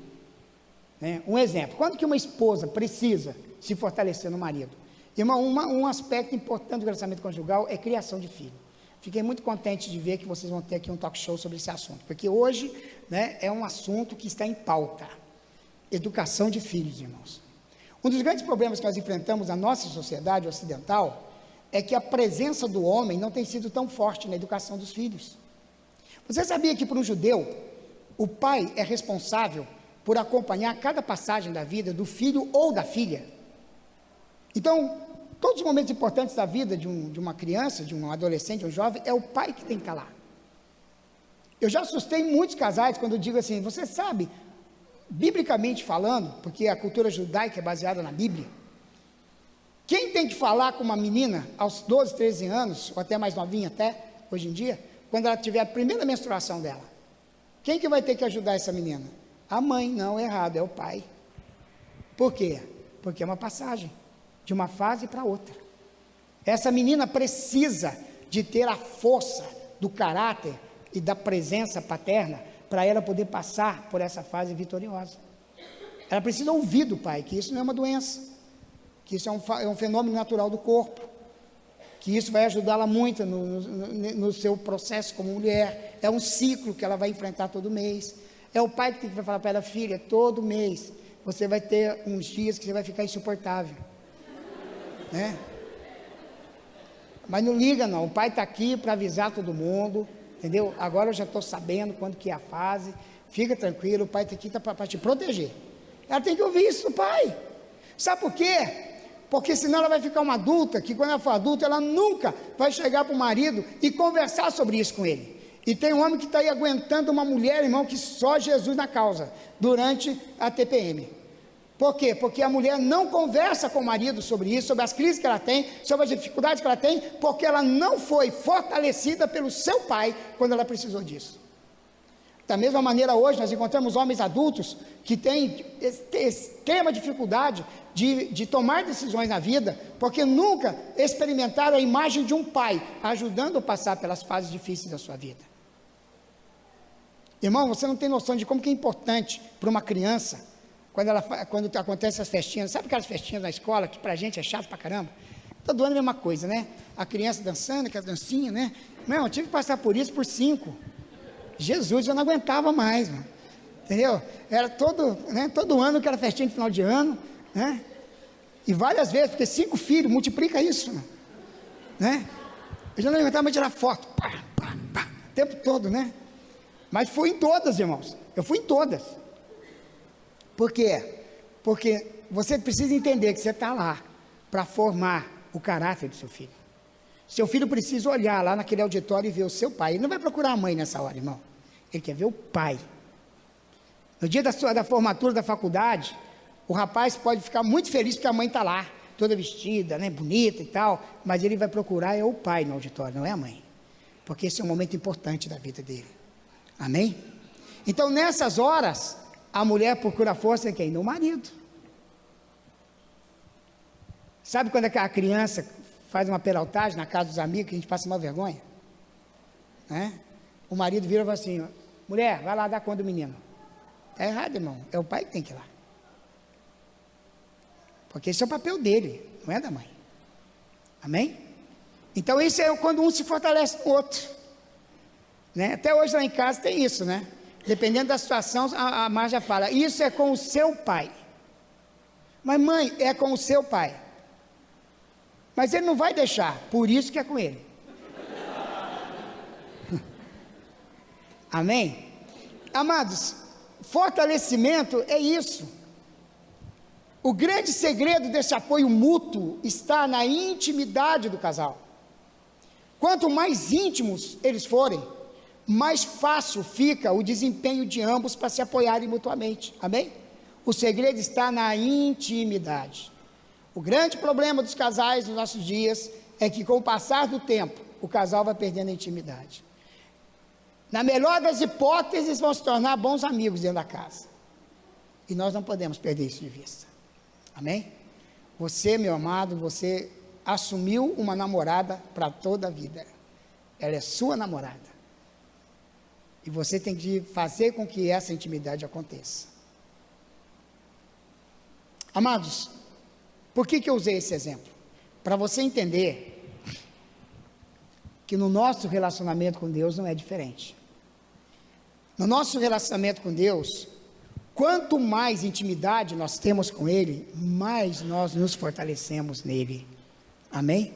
né? Um exemplo, quando que uma esposa precisa se fortalecer no marido? Irmão, um aspecto importante do relacionamento conjugal é criação de filho. Fiquei muito contente de ver que vocês vão ter aqui um talk show sobre esse assunto, porque hoje, né, é um assunto que está em pauta. Educação de filhos, irmãos. Um dos grandes problemas que nós enfrentamos na nossa sociedade ocidental é que a presença do homem não tem sido tão forte na educação dos filhos. Você sabia que para um judeu, o pai é responsável por acompanhar cada passagem da vida do filho ou da filha? Então, todos os momentos importantes da vida de uma criança, de um adolescente, de um jovem, é o pai que tem que estar lá. Eu já assustei muitos casais quando eu digo assim, você sabe, biblicamente falando, porque a cultura judaica é baseada na Bíblia, quem tem que falar com uma menina aos 12, 13 anos, ou até mais novinha até, hoje em dia, quando ela tiver a primeira menstruação dela? Quem que vai ter que ajudar essa menina? A mãe. Não, errado, é o pai. Por quê? Porque é uma passagem de uma fase para outra. Essa menina precisa de ter a força do caráter e da presença paterna para ela poder passar por essa fase vitoriosa. Ela precisa ouvir do pai que isso não é uma doença, que isso é um fenômeno natural do corpo, que isso vai ajudá-la muito no seu processo como mulher. É um ciclo que ela vai enfrentar todo mês. É o pai que tem que falar para ela, filha, todo mês você vai ter uns dias que você vai ficar insuportável, né? Mas não liga não, o pai está aqui para avisar todo mundo, entendeu? Agora eu já estou sabendo quando que é a fase, fica tranquilo, o pai está aqui para te proteger. Ela tem que ouvir isso do pai. Sabe por quê? Porque senão ela vai ficar uma adulta, que quando ela for adulta, ela nunca vai chegar para o marido e conversar sobre isso com ele. E tem um homem que está aí aguentando uma mulher, irmão, que só Jesus na causa, durante a TPM. Por quê? Porque a mulher não conversa com o marido sobre isso, sobre as crises que ela tem, sobre as dificuldades que ela tem, porque ela não foi fortalecida pelo seu pai quando ela precisou disso. Da mesma maneira, hoje nós encontramos homens adultos que têm extrema dificuldade de tomar decisões na vida, porque nunca experimentaram a imagem de um pai ajudando a passar pelas fases difíceis da sua vida. Irmão, você não tem noção de como que é importante para uma criança, quando acontecem as festinhas, sabe aquelas festinhas na escola, que pra gente é chato pra caramba? Todo ano é a mesma coisa, né? A criança dançando, aquela dancinha, né? Não, eu tive que passar por isso por 5. Jesus, eu não aguentava mais, mano. Entendeu? Era todo ano aquela festinha de final de ano, né? E várias vezes, porque 5 filhos, multiplica isso, mano, né? Eu já não aguentava mais tirar foto, o tempo todo, né? Mas fui em todas, irmãos, eu fui em todas. Por quê? Porque você precisa entender que você está lá para formar o caráter do seu filho. Seu filho precisa olhar lá naquele auditório e ver o seu pai. Ele não vai procurar a mãe nessa hora, irmão. Ele quer ver o pai. No dia da formatura da faculdade, o rapaz pode ficar muito feliz porque a mãe está lá, toda vestida, né, bonita e tal, mas ele vai procurar o pai no auditório, não é a mãe. Porque esse é um momento importante da vida dele. Amém? Então, nessas horas, a mulher procura força em quem? No marido. Sabe quando a criança faz uma peraltagem na casa dos amigos, que a gente passa uma vergonha? Né? O marido vira e fala assim: mulher, vai lá dar conta do menino. Está errado, irmão. É o pai que tem que ir lá. Porque esse é o papel dele, não é da mãe. Amém? Então, isso é quando um se fortalece no outro. Né? Até hoje lá em casa tem isso, né? Dependendo da situação, a Marja fala: isso é com o seu pai. Mas mãe, é com o seu pai. Mas ele não vai deixar, por isso que é com ele. Amém? Amados, fortalecimento é isso. O grande segredo desse apoio mútuo está na intimidade do casal. Quanto mais íntimos eles forem, mais fácil fica o desempenho de ambos para se apoiarem mutuamente. Amém? O segredo está na intimidade. O grande problema dos casais nos nossos dias é que, com o passar do tempo, o casal vai perdendo a intimidade. Na melhor das hipóteses, vão se tornar bons amigos dentro da casa. E nós não podemos perder isso de vista. Amém? Você, meu amado, você assumiu uma namorada para toda a vida. Ela é sua namorada. E você tem que fazer com que essa intimidade aconteça. Amados, por que eu usei esse exemplo? Para você entender que no nosso relacionamento com Deus não é diferente. No nosso relacionamento com Deus, quanto mais intimidade nós temos com Ele, mais nós nos fortalecemos nele. Amém?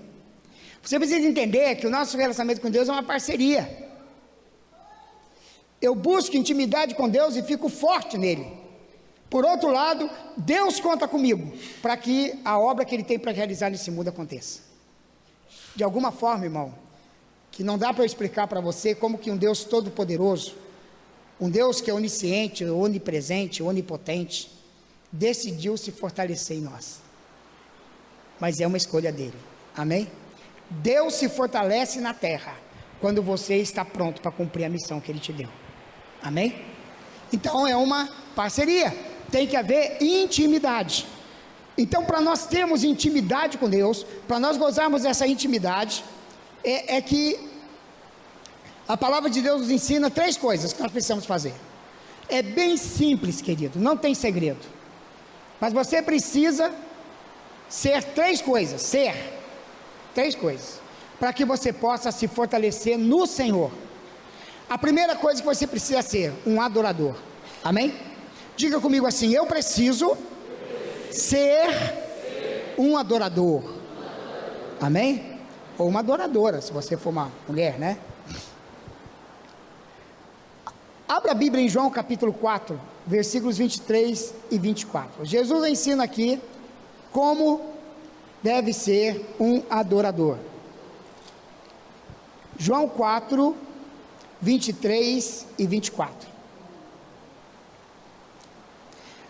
Você precisa entender que o nosso relacionamento com Deus é uma parceria. Eu busco intimidade com Deus e fico forte nele. Por outro lado, Deus conta comigo para que a obra que Ele tem para realizar nesse mundo aconteça. De alguma forma, irmão, que não dá para eu explicar para você como que um Deus todo-poderoso, um Deus que é onisciente, onipresente, onipotente, decidiu se fortalecer em nós. Mas é uma escolha dele. Amém? Deus se fortalece na terra quando você está pronto para cumprir a missão que Ele te deu. Amém? Então é uma parceria. Tem que haver intimidade. Então, para nós termos intimidade com Deus, para nós gozarmos dessa intimidade, é que a palavra de Deus nos ensina 3 coisas que nós precisamos fazer. É bem simples, querido, não tem segredo. Mas você precisa ser 3 coisas, 3 coisas, para que você possa se fortalecer no Senhor. A primeira coisa que você precisa ser, um adorador. Amém? Diga comigo assim: eu preciso ser um adorador. Amém? Ou uma adoradora, se você for uma mulher, né? Abra a Bíblia em João capítulo 4, versículos 23 e 24. Jesus ensina aqui como deve ser um adorador. João 4, 23 e 24.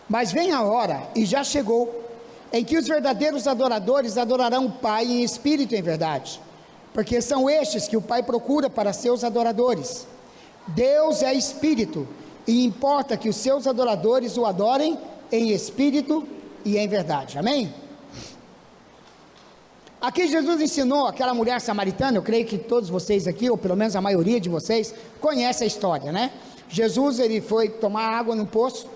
Mas vem a hora, e já chegou, em que os verdadeiros adoradores adorarão o Pai em espírito e em verdade, porque são estes que o Pai procura para seus adoradores. Deus é espírito, e importa que os seus adoradores o adorem em espírito e em verdade. Amém? Aqui Jesus ensinou aquela mulher samaritana. Eu creio que todos vocês aqui, ou pelo menos a maioria de vocês, conhece a história, né? Jesus, ele foi tomar água no poço,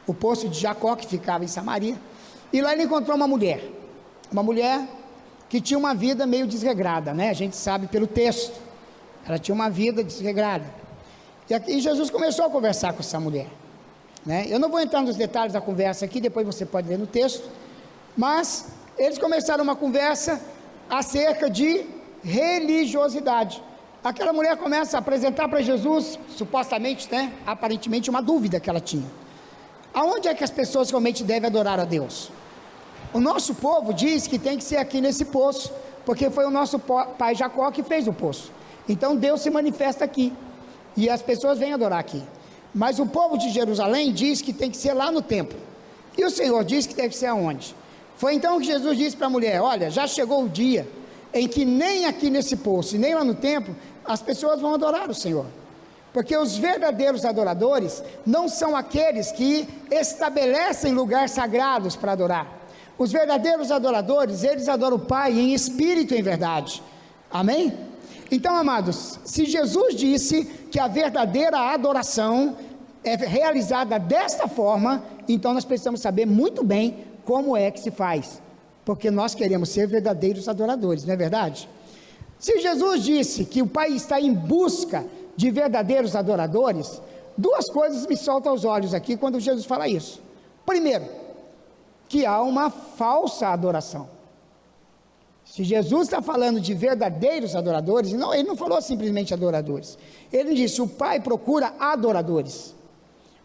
o poço de Jacó, que ficava em Samaria, e lá ele encontrou uma mulher que tinha uma vida meio desregrada, né? A gente sabe pelo texto, ela tinha uma vida desregrada, e aqui Jesus começou a conversar com essa mulher, né? Eu não vou entrar nos detalhes da conversa aqui, depois você pode ler no texto, mas eles começaram uma conversa acerca de religiosidade. Aquela mulher começa a apresentar para Jesus, supostamente, né, aparentemente uma dúvida que ela tinha: aonde é que as pessoas realmente devem adorar a Deus? O nosso povo diz que tem que ser aqui nesse poço, porque foi o nosso pai Jacó que fez o poço. Então Deus se manifesta aqui, e as pessoas vêm adorar aqui. Mas o povo de Jerusalém diz que tem que ser lá no templo, e o Senhor diz que tem que ser aonde? Foi então que Jesus disse para a mulher: olha, já chegou o dia em que nem aqui nesse poço e nem lá no templo as pessoas vão adorar o Senhor, porque os verdadeiros adoradores não são aqueles que estabelecem lugares sagrados para adorar. Os verdadeiros adoradores, eles adoram o Pai em espírito e em verdade. Amém? Então, amados, se Jesus disse que a verdadeira adoração é realizada desta forma, então nós precisamos saber muito bem como é que se faz, porque nós queremos ser verdadeiros adoradores, não é verdade? Se Jesus disse que o Pai está em busca de verdadeiros adoradores, duas coisas me saltam aos olhos aqui quando Jesus fala isso. Primeiro, que há uma falsa adoração. Se Jesus está falando de verdadeiros adoradores, não, ele não falou simplesmente adoradores, ele disse: o Pai procura adoradores.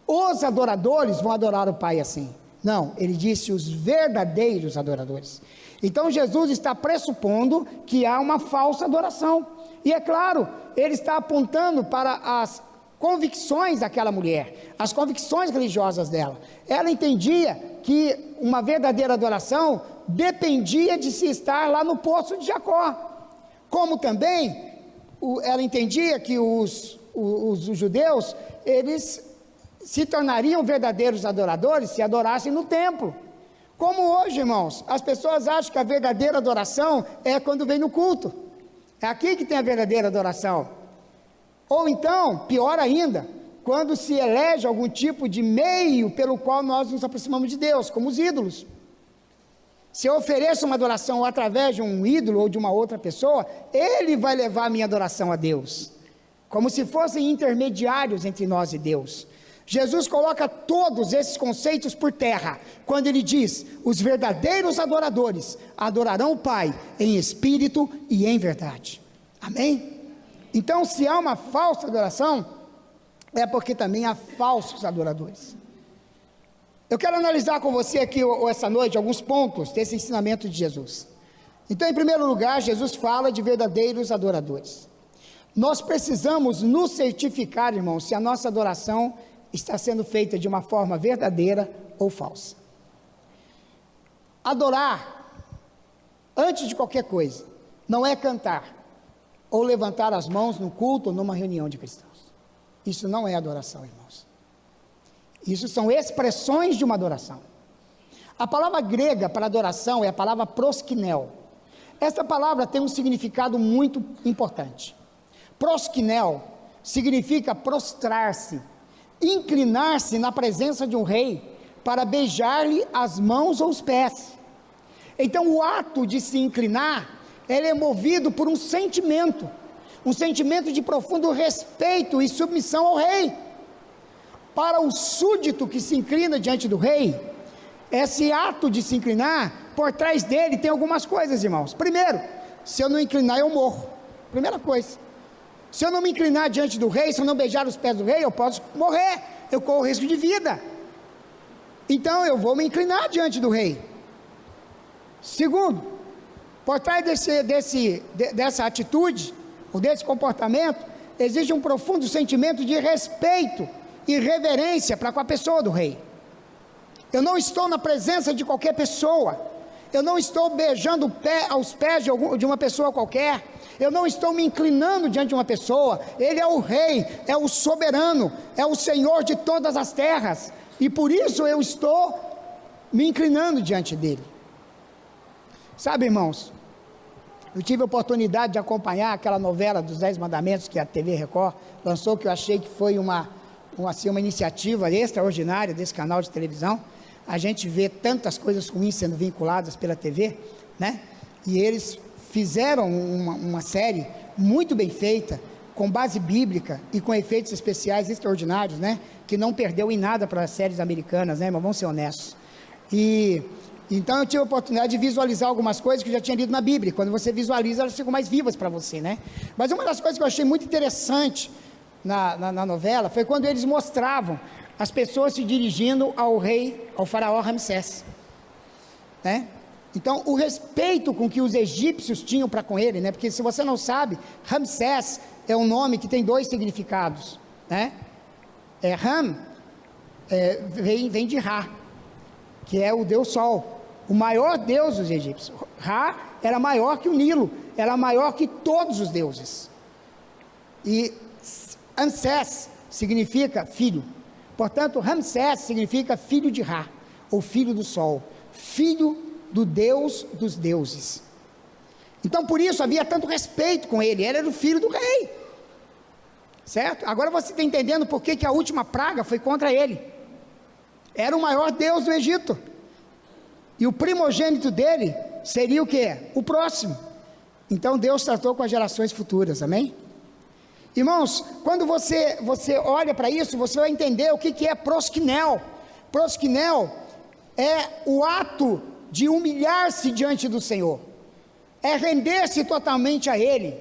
Os adoradores vão adorar o Pai assim. Não, ele disse os verdadeiros adoradores. Então Jesus está pressupondo que há uma falsa adoração, e é claro, ele está apontando para as convicções daquela mulher, as convicções religiosas dela. Ela entendia que uma verdadeira adoração dependia de se estar lá no poço de Jacó, como também ela entendia que os judeus, eles se tornariam verdadeiros adoradores se adorassem no templo. Como hoje, irmãos, as pessoas acham que a verdadeira adoração é quando vem no culto, é aqui que tem a verdadeira adoração. Ou então, pior ainda, quando se elege algum tipo de meio pelo qual nós nos aproximamos de Deus, como os ídolos. Se eu ofereço uma adoração através de um ídolo ou de uma outra pessoa, ele vai levar a minha adoração a Deus, como se fossem intermediários entre nós e Deus. Jesus coloca todos esses conceitos por terra, quando ele diz: os verdadeiros adoradores adorarão o Pai em espírito e em verdade. Amém? Então, se há uma falsa adoração, é porque também há falsos adoradores. Eu quero analisar com você aqui essa noite alguns pontos desse ensinamento de Jesus. Então, em primeiro lugar, Jesus fala de verdadeiros adoradores. Nós precisamos nos certificar, irmãos, se a nossa adoração está sendo feita de uma forma verdadeira ou falsa. Adorar, antes de qualquer coisa, não é cantar ou levantar as mãos no culto ou numa reunião de cristãos. Isso não é adoração, irmãos. Isso são expressões de uma adoração. A palavra grega para adoração é a palavra proskinel. Esta palavra tem um significado muito importante. Proskinel significa prostrar-se, inclinar-se na presença de um rei para beijar-lhe as mãos ou os pés. Então o ato de se inclinar, ele é movido por um sentimento de profundo respeito e submissão ao rei. Para o súdito que se inclina diante do rei, esse ato de se inclinar, por trás dele tem algumas coisas, irmãos. Primeiro, se eu não inclinar eu morro, primeira coisa. Se eu não me inclinar diante do rei, se eu não beijar os pés do rei, eu posso morrer, eu corro risco de vida. Então eu vou me inclinar diante do rei. Segundo, por trás dessa atitude, ou desse comportamento, existe um profundo sentimento de respeito e reverência para com a pessoa do rei. Eu não estou na presença de qualquer pessoa, eu não estou beijando aos pés de uma pessoa qualquer, eu não estou me inclinando diante de uma pessoa. Ele é o rei, é o soberano, é o Senhor de todas as terras, e por isso eu estou me inclinando diante dele. Sabe, irmãos, eu tive a oportunidade de acompanhar aquela novela dos 10 Mandamentos que a TV Record lançou, que eu achei que foi uma iniciativa extraordinária desse canal de televisão. A gente vê tantas coisas ruins sendo vinculadas pela TV, né? E eles fizeram uma série muito bem feita, com base bíblica e com efeitos especiais extraordinários, né? Que não perdeu em nada para as séries americanas, né, mas vamos ser honestos. E então eu tive a oportunidade de visualizar algumas coisas que eu já tinha lido na Bíblia. Quando você visualiza, elas ficam mais vivas para você, né? Mas uma das coisas que eu achei muito interessante na novela foi quando eles mostravam as pessoas se dirigindo ao rei, ao faraó Ramsés, né? Então, o respeito com que os egípcios tinham para com ele, né? Porque se você não sabe, Ramsés é um nome que tem 2 significados, né? Vem de Ra, que é o Deus Sol, o maior deus dos egípcios. Ra era maior que o Nilo, era maior que todos os deuses. E Ansés significa filho. Portanto, Ramsés significa filho de Ra, ou filho do sol, filho do Deus dos deuses. Então, por isso havia tanto respeito com ele. Ele era o filho do rei, certo? Agora você está entendendo por que a última praga foi contra ele. Era o maior deus do Egito, e o primogênito dele seria o quê? O próximo. Então Deus tratou com as gerações futuras, amém? Irmãos, quando você olha para isso, você vai entender o que é prosquinel. Prosquinel é o ato de humilhar-se diante do Senhor, é render-se totalmente a Ele.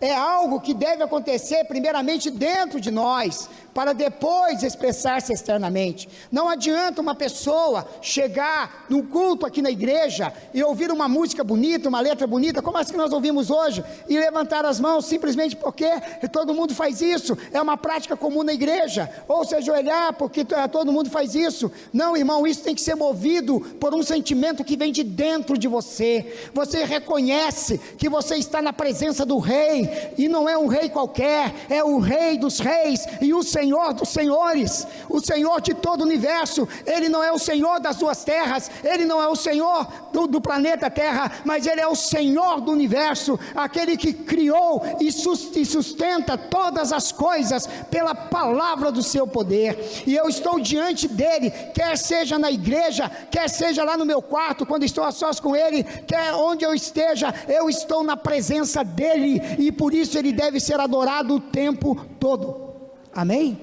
É algo que deve acontecer primeiramente dentro de nós, para depois expressar-se externamente. Não adianta uma pessoa chegar num culto aqui na igreja e ouvir uma música bonita, uma letra bonita, como as que nós ouvimos hoje, e levantar as mãos simplesmente porque todo mundo faz isso, é uma prática comum na igreja, ou se ajoelhar porque todo mundo faz isso. Não, irmão, isso tem que ser movido por um sentimento que vem de dentro de você. Você reconhece que você está na presença do rei, e não é um rei qualquer, é o rei dos reis e o Senhor dos senhores, o Senhor de todo o universo. Ele não é o Senhor das 2 terras, ele não é o Senhor do planeta Terra, mas ele é o Senhor do universo, aquele que criou e sustenta todas as coisas pela palavra do seu poder. E eu estou diante dele, quer seja na igreja, quer seja lá no meu quarto, quando estou a sós com ele, quer onde eu esteja, eu estou na presença dele, e por isso ele deve ser adorado o tempo todo. Amém?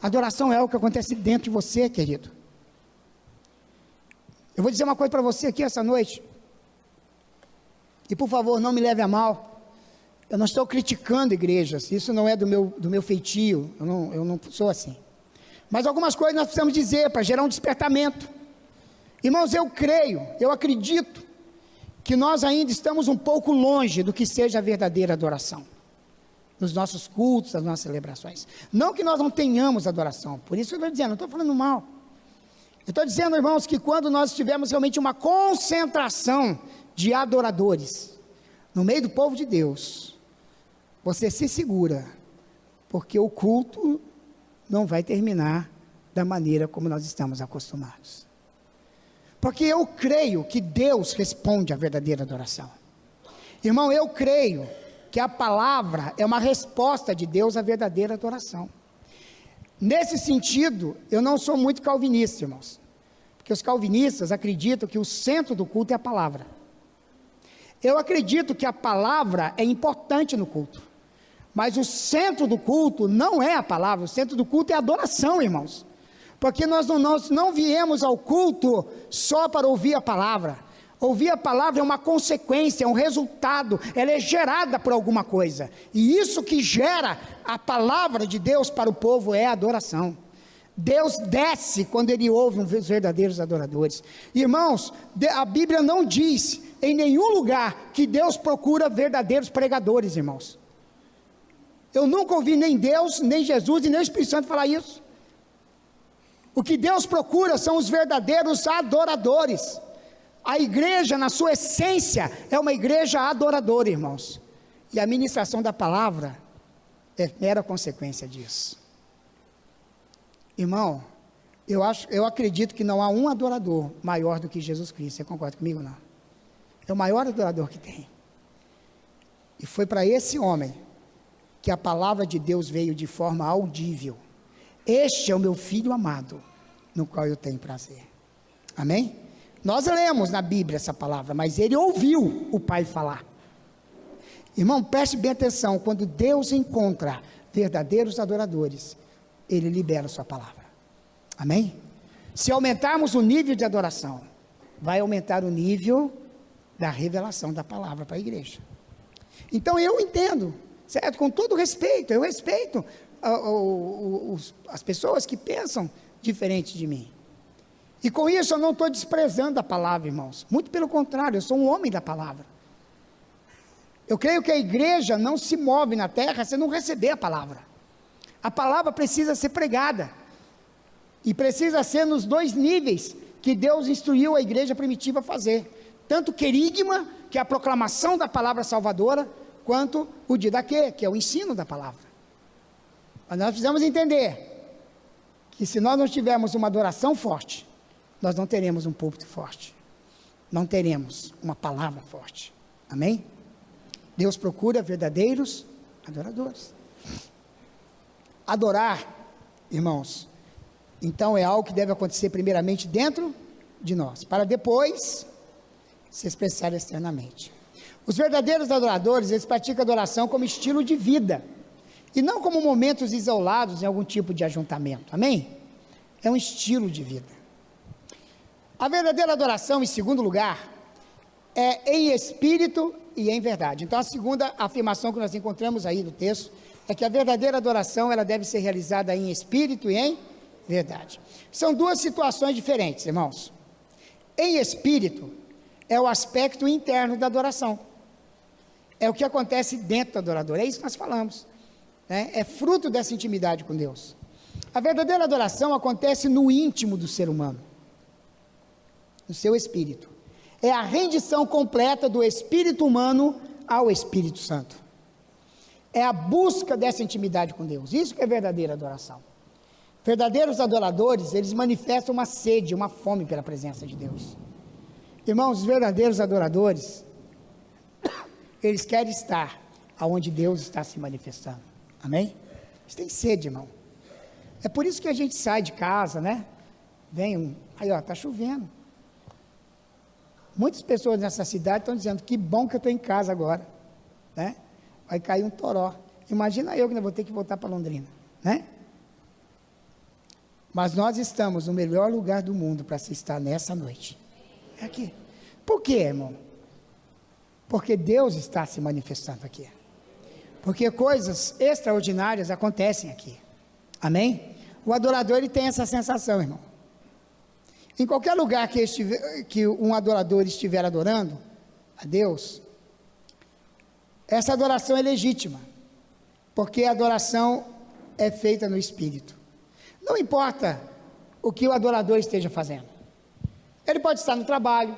Adoração é o que acontece dentro de você, querido. Eu vou dizer uma coisa para você aqui essa noite, e por favor não me leve a mal. Eu não estou criticando igrejas, isso não é do meu feitio, eu não sou assim. Mas algumas coisas nós precisamos dizer para gerar um despertamento. Irmãos, eu creio, eu acredito que nós ainda estamos um pouco longe do que seja a verdadeira adoração nos nossos cultos, nas nossas celebrações. Não que nós não tenhamos adoração, por isso eu estou dizendo, não estou falando mal. Eu estou dizendo, irmãos, que quando nós tivermos realmente uma concentração de adoradores no meio do povo de Deus, você se segura, porque o culto não vai terminar da maneira como nós estamos acostumados. Porque eu creio que Deus responde à verdadeira adoração. Irmão, eu creio que a palavra é uma resposta de Deus à verdadeira adoração. Nesse sentido, eu não sou muito calvinista, irmãos, porque os calvinistas acreditam que o centro do culto é a palavra. Eu acredito que a palavra é importante no culto, mas o centro do culto não é a palavra, o centro do culto é a adoração, irmãos, porque nós não viemos ao culto só para ouvir a palavra. Ouvir a palavra é uma consequência, é um resultado, ela é gerada por alguma coisa, e isso que gera a palavra de Deus para o povo é a adoração. Deus desce quando ele ouve os verdadeiros adoradores. Irmãos, a Bíblia não diz em nenhum lugar que Deus procura verdadeiros pregadores, irmãos. Eu nunca ouvi nem Deus, nem Jesus e nem o Espírito Santo falar isso. O que Deus procura são os verdadeiros adoradores. A igreja, na sua essência, é uma igreja adoradora, irmãos. E a ministração da palavra é mera consequência disso. Irmão, eu acredito que não há um adorador maior do que Jesus Cristo. Você concorda comigo ou não? É o maior adorador que tem. E foi para esse homem que a palavra de Deus veio de forma audível. Este é o meu filho amado, no qual eu tenho prazer. Amém? Nós lemos na Bíblia essa palavra, mas ele ouviu o Pai falar. Irmão, preste bem atenção, quando Deus encontra verdadeiros adoradores, ele libera a sua palavra. Amém? Se aumentarmos o nível de adoração, vai aumentar o nível da revelação da palavra para a igreja. Então eu entendo, certo? Com todo respeito, eu respeito as pessoas que pensam diferente de mim. E com isso eu não estou desprezando a palavra, irmãos. Muito pelo contrário, eu sou um homem da palavra. Eu creio que a igreja não se move na terra se não receber a palavra. A palavra precisa ser pregada. E precisa ser nos dois níveis que Deus instruiu a igreja primitiva a fazer. Tanto o querigma, que é a proclamação da palavra salvadora, quanto o didaquê, que é o ensino da palavra. Mas nós precisamos entender que se nós não tivermos uma adoração forte, nós não teremos um púlpito forte. Não teremos uma palavra forte. Amém? Deus procura verdadeiros adoradores. Adorar, irmãos, então é algo que deve acontecer primeiramente dentro de nós, para depois se expressar externamente. Os verdadeiros adoradores, eles praticam adoração como estilo de vida, e não como momentos isolados em algum tipo de ajuntamento, amém? É um estilo de vida. A verdadeira adoração, em segundo lugar, é em espírito e em verdade. Então a segunda afirmação que nós encontramos aí no texto, é que a verdadeira adoração, ela deve ser realizada em espírito e em verdade. São duas situações diferentes, irmãos. Em espírito, é o aspecto interno da adoração. É o que acontece dentro do adorador, é isso que nós falamos, né? É fruto dessa intimidade com Deus. A verdadeira adoração acontece no íntimo do ser humano, no seu espírito. É a rendição completa do espírito humano ao Espírito Santo. É a busca dessa intimidade com Deus, isso que é verdadeira adoração. Verdadeiros adoradores, eles manifestam uma sede, uma fome pela presença de Deus. Irmãos, os verdadeiros adoradores, eles querem estar aonde Deus está se manifestando, amém? Eles têm sede, irmão. É por isso que a gente sai de casa, né? Aí ó, está chovendo. Muitas pessoas nessa cidade estão dizendo, que bom que eu estou em casa agora, né? Vai cair um toró. Imagina eu que ainda vou ter que voltar para Londrina, né? Mas nós estamos no melhor lugar do mundo para se estar nessa noite. É aqui. Por quê, irmão? Porque Deus está se manifestando aqui. Porque coisas extraordinárias acontecem aqui. Amém? O adorador, ele tem essa sensação, irmão. Em qualquer lugar que um adorador estiver adorando a Deus, essa adoração é legítima, porque a adoração é feita no Espírito. Não importa o que o adorador esteja fazendo. Ele pode estar no trabalho,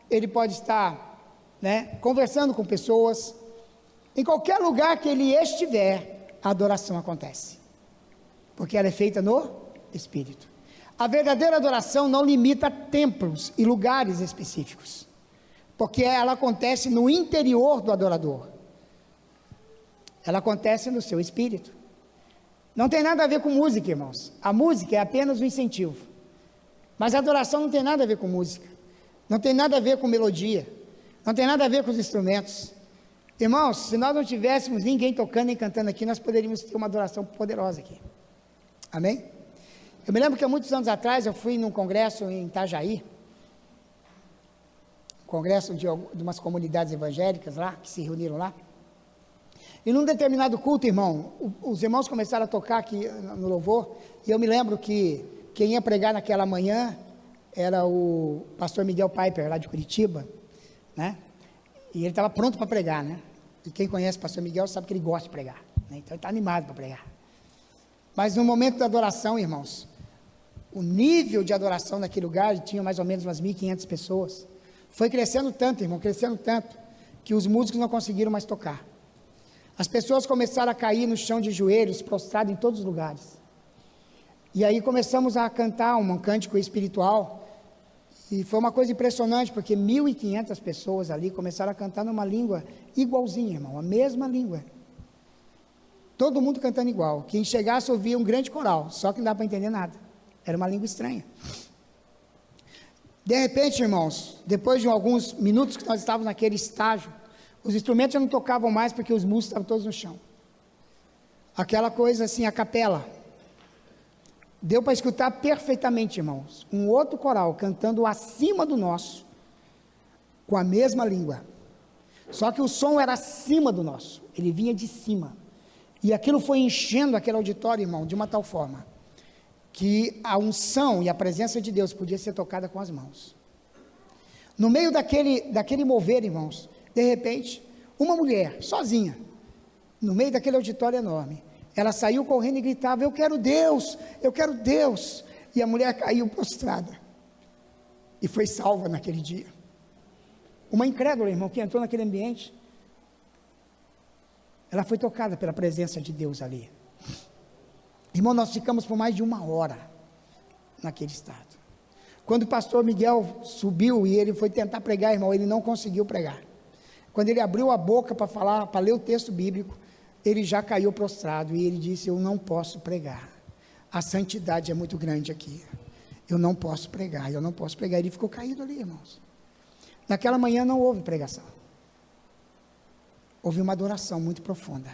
ele pode estar, né, conversando com pessoas. Em qualquer lugar que ele estiver, a adoração acontece, porque ela é feita no Espírito. A verdadeira adoração não limita templos e lugares específicos, porque ela acontece no interior do adorador. Ela acontece no seu espírito. Não tem nada a ver com música, irmãos. A música é apenas um incentivo. Mas a adoração não tem nada a ver com música. Não tem nada a ver com melodia. Não tem nada a ver com os instrumentos. Irmãos, se nós não tivéssemos ninguém tocando nem cantando aqui, nós poderíamos ter uma adoração poderosa aqui. Amém? Eu me lembro que há muitos anos atrás eu fui num congresso em Itajaí, congresso de umas comunidades evangélicas lá, que se reuniram lá. E num determinado culto, irmão, os irmãos começaram a tocar aqui no louvor, e eu me lembro que quem ia pregar naquela manhã era o pastor Miguel Piper, lá de Curitiba, né? E ele estava pronto para pregar, né? E quem conhece o pastor Miguel sabe que ele gosta de pregar. Então ele está animado para pregar. Mas no momento da adoração, irmãos, o nível de adoração naquele lugar tinha mais ou menos umas 1.500 pessoas. Foi crescendo tanto, irmão, crescendo tanto, que os músicos não conseguiram mais tocar. As pessoas começaram a cair no chão de joelhos, prostrados em todos os lugares. E aí começamos a cantar um cântico espiritual. E foi uma coisa impressionante, porque 1.500 pessoas ali começaram a cantar numa língua igualzinha, irmão, a mesma língua. Todo mundo cantando igual. Quem chegasse ouvia um grande coral, só que não dá para entender nada. Era uma língua estranha. De repente, irmãos, depois de alguns minutos que nós estávamos naquele estágio, os instrumentos já não tocavam mais porque os músicos estavam todos no chão. Aquela coisa assim, a capela. Deu para escutar perfeitamente, irmãos, um outro coral cantando acima do nosso, com a mesma língua. Só que o som era acima do nosso, ele vinha de cima. E aquilo foi enchendo aquele auditório, irmão, de uma tal forma, que a unção e a presença de Deus podia ser tocada com as mãos. No meio daquele mover, irmãos, de repente, uma mulher, sozinha, no meio daquele auditório enorme, ela saiu correndo e gritava, eu quero Deus, eu quero Deus. E a mulher caiu prostrada. E foi salva naquele dia. Uma incrédula, irmão, que entrou naquele ambiente, ela foi tocada pela presença de Deus ali. Irmão, nós ficamos por mais de 1 hora naquele estado. Quando o pastor Miguel subiu e ele foi tentar pregar, irmão, ele não conseguiu pregar. Quando ele abriu a boca para falar, para ler o texto bíblico, ele já caiu prostrado e ele disse, eu não posso pregar, a santidade é muito grande aqui, eu não posso pregar, ele ficou caído ali, irmãos. Naquela manhã não houve pregação, houve uma adoração muito profunda,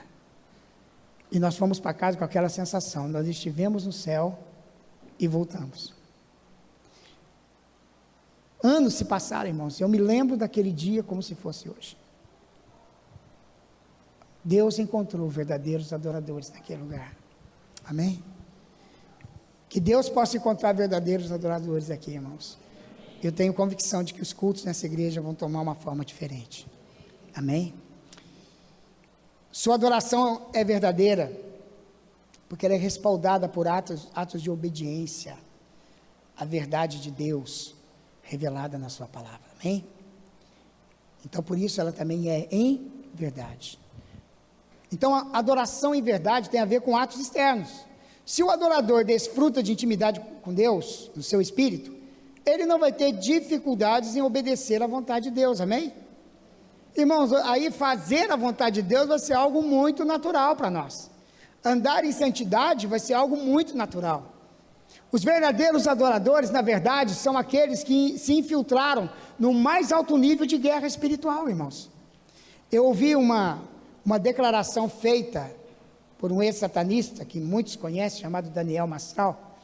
e nós fomos para casa com aquela sensação, nós estivemos no céu e voltamos. Anos se passaram, irmãos, eu me lembro daquele dia como se fosse hoje. Deus encontrou verdadeiros adoradores naquele lugar. Amém? Que Deus possa encontrar verdadeiros adoradores aqui, irmãos. Eu tenho convicção de que os cultos nessa igreja vão tomar uma forma diferente. Amém? Sua adoração é verdadeira, porque ela é respaldada por atos de obediência à verdade de Deus, revelada na sua palavra. Amém? Então, por isso, ela também é em verdade. Então, a adoração em verdade tem a ver com atos externos. Se o adorador desfruta de intimidade com Deus, no seu espírito, ele não vai ter dificuldades em obedecer à vontade de Deus, amém? Irmãos, aí fazer a vontade de Deus vai ser algo muito natural para nós. Andar em santidade vai ser algo muito natural. Os verdadeiros adoradores, na verdade, são aqueles que se infiltraram no mais alto nível de guerra espiritual, irmãos. Eu ouvi uma declaração feita por um ex-satanista, que muitos conhecem, chamado Daniel Mastral,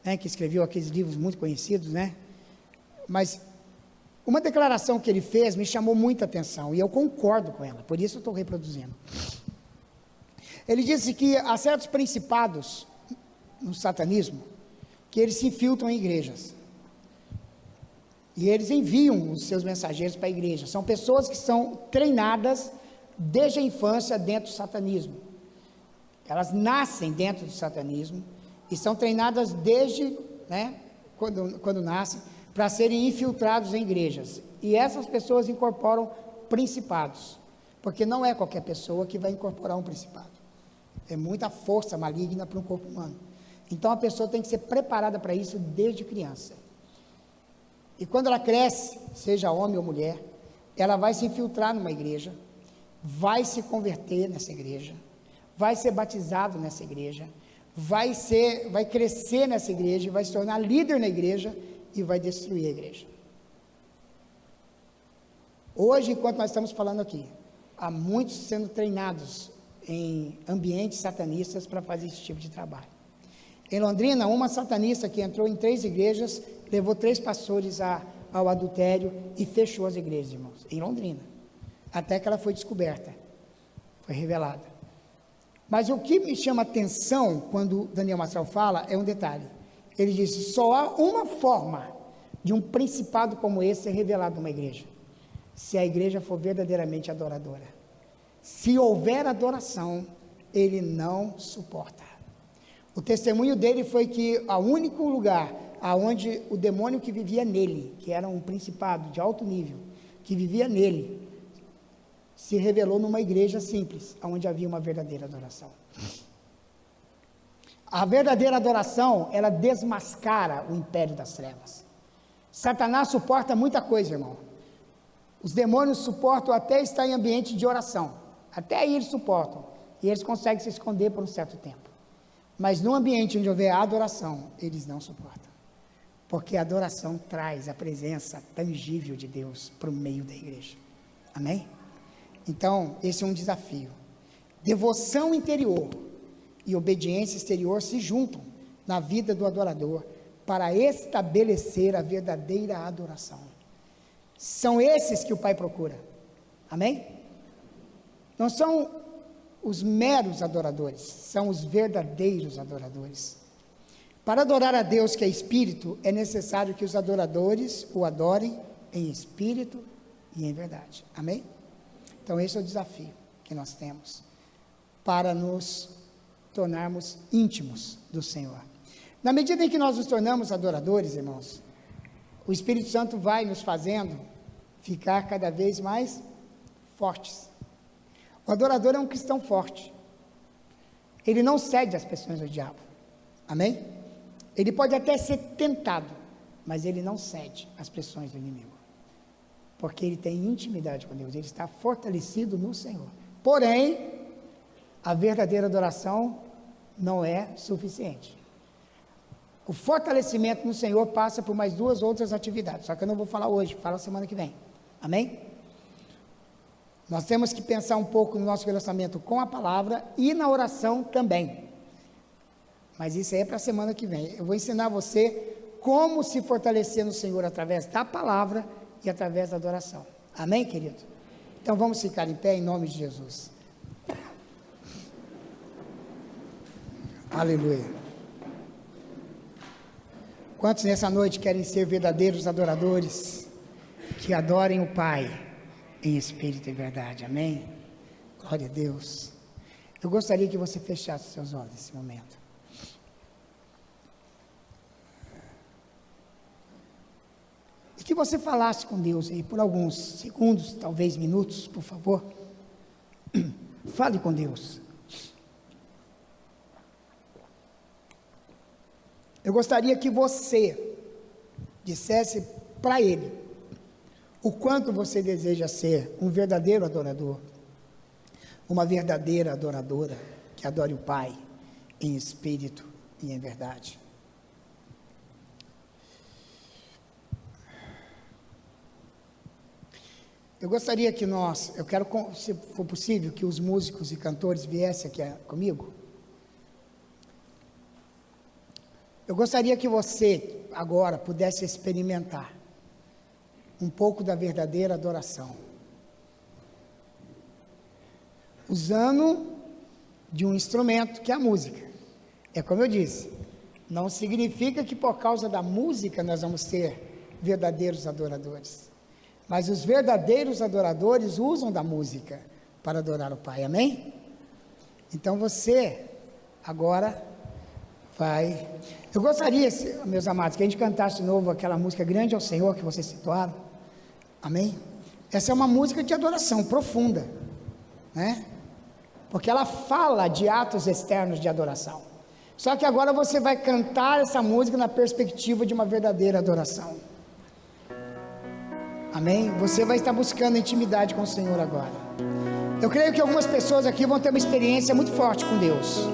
né, que escreveu aqueles livros muito conhecidos, né? Mas uma declaração que ele fez me chamou muita atenção, e eu concordo com ela, por isso eu estou reproduzindo. Ele disse que há certos principados no satanismo, que eles se infiltram em igrejas, e eles enviam os seus mensageiros para a igreja. São pessoas que são treinadas desde a infância dentro do satanismo. Elas nascem dentro do satanismo e são treinadas desde, né, quando nascem, para serem infiltrados em igrejas. E essas pessoas incorporam principados, porque não é qualquer pessoa que vai incorporar um principado. É muita força maligna para um corpo humano. Então a pessoa tem que ser preparada para isso desde criança. E quando ela cresce, seja homem ou mulher, ela vai se infiltrar numa igreja, vai se converter nessa igreja, vai ser batizado nessa igreja, vai crescer nessa igreja, vai se tornar líder na igreja e vai destruir a igreja. Hoje, enquanto nós estamos falando aqui, há muitos sendo treinados em ambientes satanistas para fazer esse tipo de trabalho. Em Londrina, uma satanista que entrou em 3 igrejas, levou 3 pastores ao adultério e fechou as igrejas, irmãos, em Londrina, até que ela foi descoberta, foi revelada. Mas o que me chama atenção quando Daniel Mastral fala é um detalhe. Ele disse, só há uma forma de um principado como esse ser revelado numa igreja, se a igreja for verdadeiramente adoradora. Se houver adoração, ele não suporta. O testemunho dele foi que o único lugar aonde o demônio que vivia nele, que era um principado de alto nível, que vivia nele, se revelou numa igreja simples, onde havia uma verdadeira adoração. A verdadeira adoração, ela desmascara o império das trevas. Satanás suporta muita coisa, irmão. Os demônios suportam até estar em ambiente de oração. Até aí eles suportam. E eles conseguem se esconder por um certo tempo. Mas no ambiente onde houver adoração, eles não suportam. Porque a adoração traz a presença tangível de Deus para o meio da igreja. Amém? Então, esse é um desafio. Devoção interior e obediência exterior se juntam na vida do adorador para estabelecer a verdadeira adoração. São esses que o Pai procura. Amém? Não são os meros adoradores, são os verdadeiros adoradores. Para adorar a Deus, que é Espírito, é necessário que os adoradores o adorem em Espírito e em verdade. Amém? Então esse é o desafio que nós temos para nos tornarmos íntimos do Senhor. Na medida em que nós nos tornamos adoradores, irmãos, o Espírito Santo vai nos fazendo ficar cada vez mais fortes. O adorador é um cristão forte. Ele não cede às pressões do diabo. Amém? Ele pode até ser tentado, mas ele não cede às pressões do inimigo. Porque ele tem intimidade com Deus, ele está fortalecido no Senhor. Porém, a verdadeira adoração não é suficiente. O fortalecimento no Senhor passa por mais 2 outras atividades, só que eu não vou falar hoje, falo semana que vem. Amém? Nós temos que pensar um pouco no nosso relacionamento com a palavra e na oração também. Mas isso aí é para a semana que vem. Eu vou ensinar você como se fortalecer no Senhor através da palavra e através da adoração. Amém, querido? Então vamos ficar em pé em nome de Jesus. Aleluia. Quantos nessa noite querem ser verdadeiros adoradores, que adorem o Pai em espírito e verdade? Amém? Glória a Deus. Eu gostaria que você fechasse seus olhos nesse momento. E que você falasse com Deus aí por alguns segundos, talvez minutos, por favor. Fale com Deus. Eu gostaria que você dissesse para Ele o quanto você deseja ser um verdadeiro adorador, uma verdadeira adoradora, que adore o Pai em espírito e em verdade. Eu gostaria que eu quero, se for possível, que os músicos e cantores viessem aqui comigo. Eu gostaria que você, agora, pudesse experimentar um pouco da verdadeira adoração, usando de um instrumento que é a música. É como eu disse, não significa que por causa da música nós vamos ser verdadeiros adoradores, mas os verdadeiros adoradores usam da música para adorar o Pai. Amém? Então você agora vai. Eu gostaria, meus amados, que a gente cantasse de novo aquela música Grande ao Senhor que vocês situaram. Amém? Essa é uma música de adoração profunda, né? Porque ela fala de atos externos de adoração. Só que agora você vai cantar essa música na perspectiva de uma verdadeira adoração. Amém? Você vai estar buscando intimidade com o Senhor agora. Eu creio que algumas pessoas aqui vão ter uma experiência muito forte com Deus.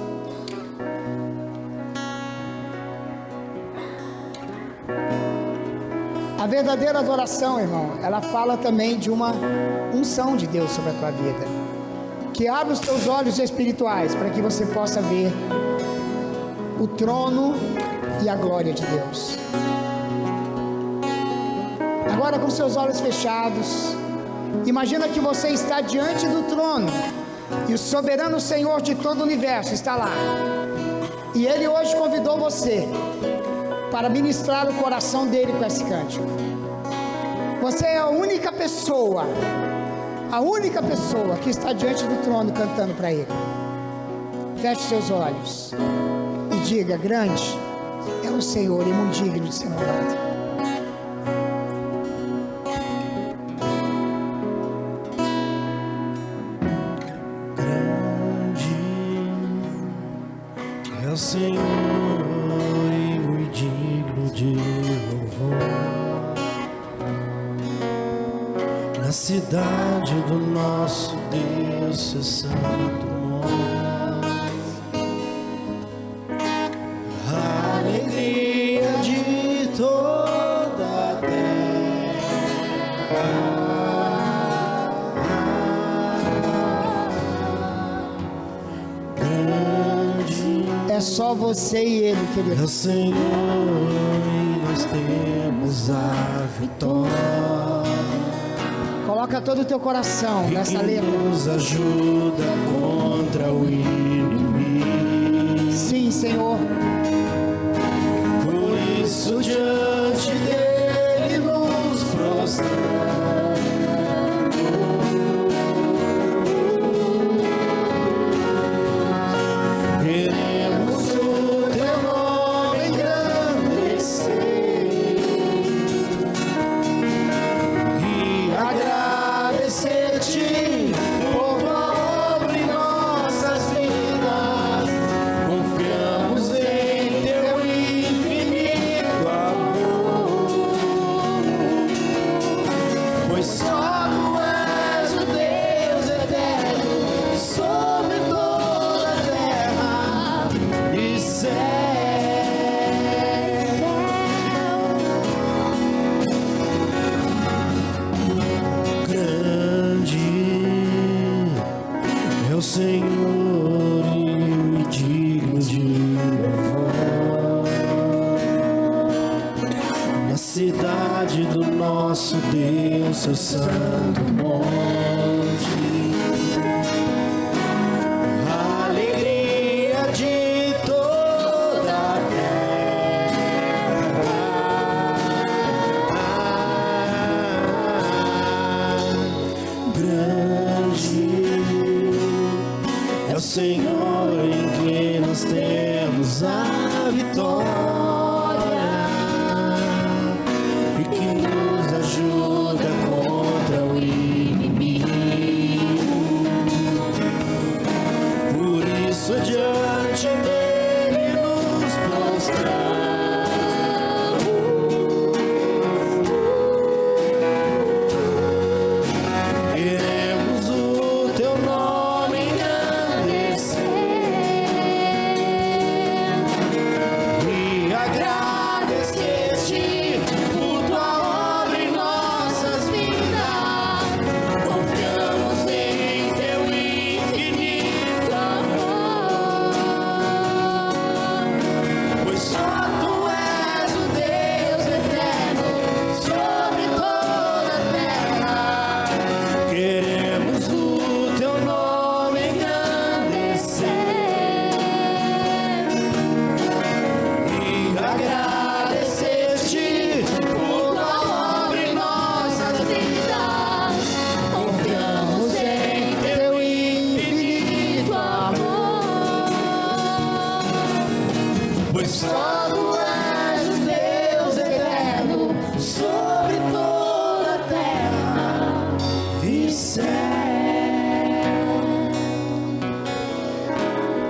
A verdadeira adoração, irmão, ela fala também de uma unção de Deus sobre a tua vida, que abre os teus olhos espirituais para que você possa ver o trono e a glória de Deus. Agora, com seus olhos fechados, imagina que você está diante do trono e o soberano Senhor de todo o universo está lá, e Ele hoje convidou você para ministrar o coração dele com esse cântico. Você é a única pessoa que está diante do trono cantando para Ele. Feche seus olhos e diga: grande é o Senhor e muito digno de ser louvado. É o Senhor e muito digno de louvor. Na cidade do nosso Deus, seu santo nome. A alegria de toda a É só você e Ele, É querido. o Senhor e nós temos a vitória. Coloca todo o teu coração E nessa que letra. nos ajuda contra o inimigo. Sim, Senhor. Por isso diante dele nos prostramos. Queremos o teu nome engrandecer e agradecer-te por tua obra em nossas vidas. Confiamos em teu infinito amor, pois só tu és o Deus eterno sobre toda a terra e céu. Grande é o Senhor e digno de louvor. Na cidade do nosso Deus, seu santo monte. A alegria de toda a terra. Grande é o Senhor em quem nós temos a vitória e que nos ajuda contra o inimigo. Por isso diante dele nos prostramos. Queremos o teu nome engrandecer e agradecer-te por tua obra em nossas vidas. Confiamos em teu infinito amor, pois só tu és o Deus eterno sobre toda a terra. Queremos o teu nome engrandecer e agradecer-te por tua obra em nossas vidas. Confiamos em teu infinito amor, pois só tu és o Deus eterno sobre toda a terra e céu.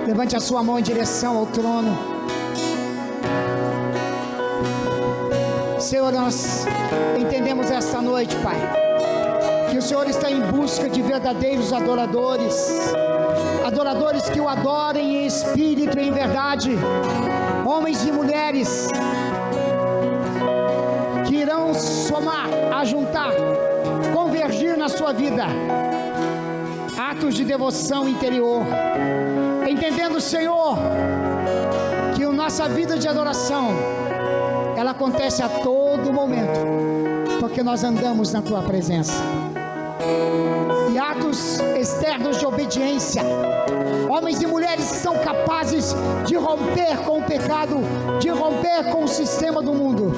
Levante a sua mão em direção ao trono. Senhor, nós entendemos esta noite, Pai, que o Senhor está em busca de verdadeiros adoradores, adoradores que o adorem em espírito e em verdade, homens e mulheres que irão somar, ajuntar, convergir na sua vida atos de devoção interior, entendendo, Senhor, que a nossa vida de adoração ela acontece a todo momento, porque nós andamos na tua presença. E atos externos de obediência, homens e mulheres que são capazes de romper com o pecado, de romper com o sistema do mundo,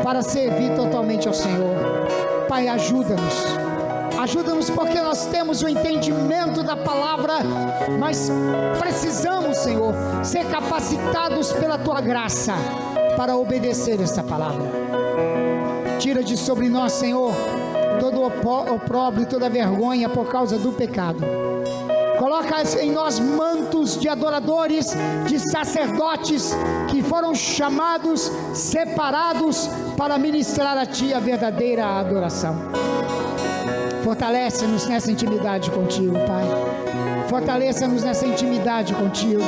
para servir totalmente ao Senhor. Pai, ajuda-nos Ajuda-nos, porque nós temos o entendimento da palavra, mas precisamos, Senhor, ser capacitados pela Tua graça para obedecer esta palavra. Tira de sobre nós, Senhor, todo opróbrio e toda vergonha por causa do pecado. Coloca em nós mantos de adoradores, de sacerdotes que foram chamados, separados para ministrar a Ti a verdadeira adoração. Fortalece-nos nessa intimidade contigo, Pai. Fortaleça-nos nessa intimidade contigo.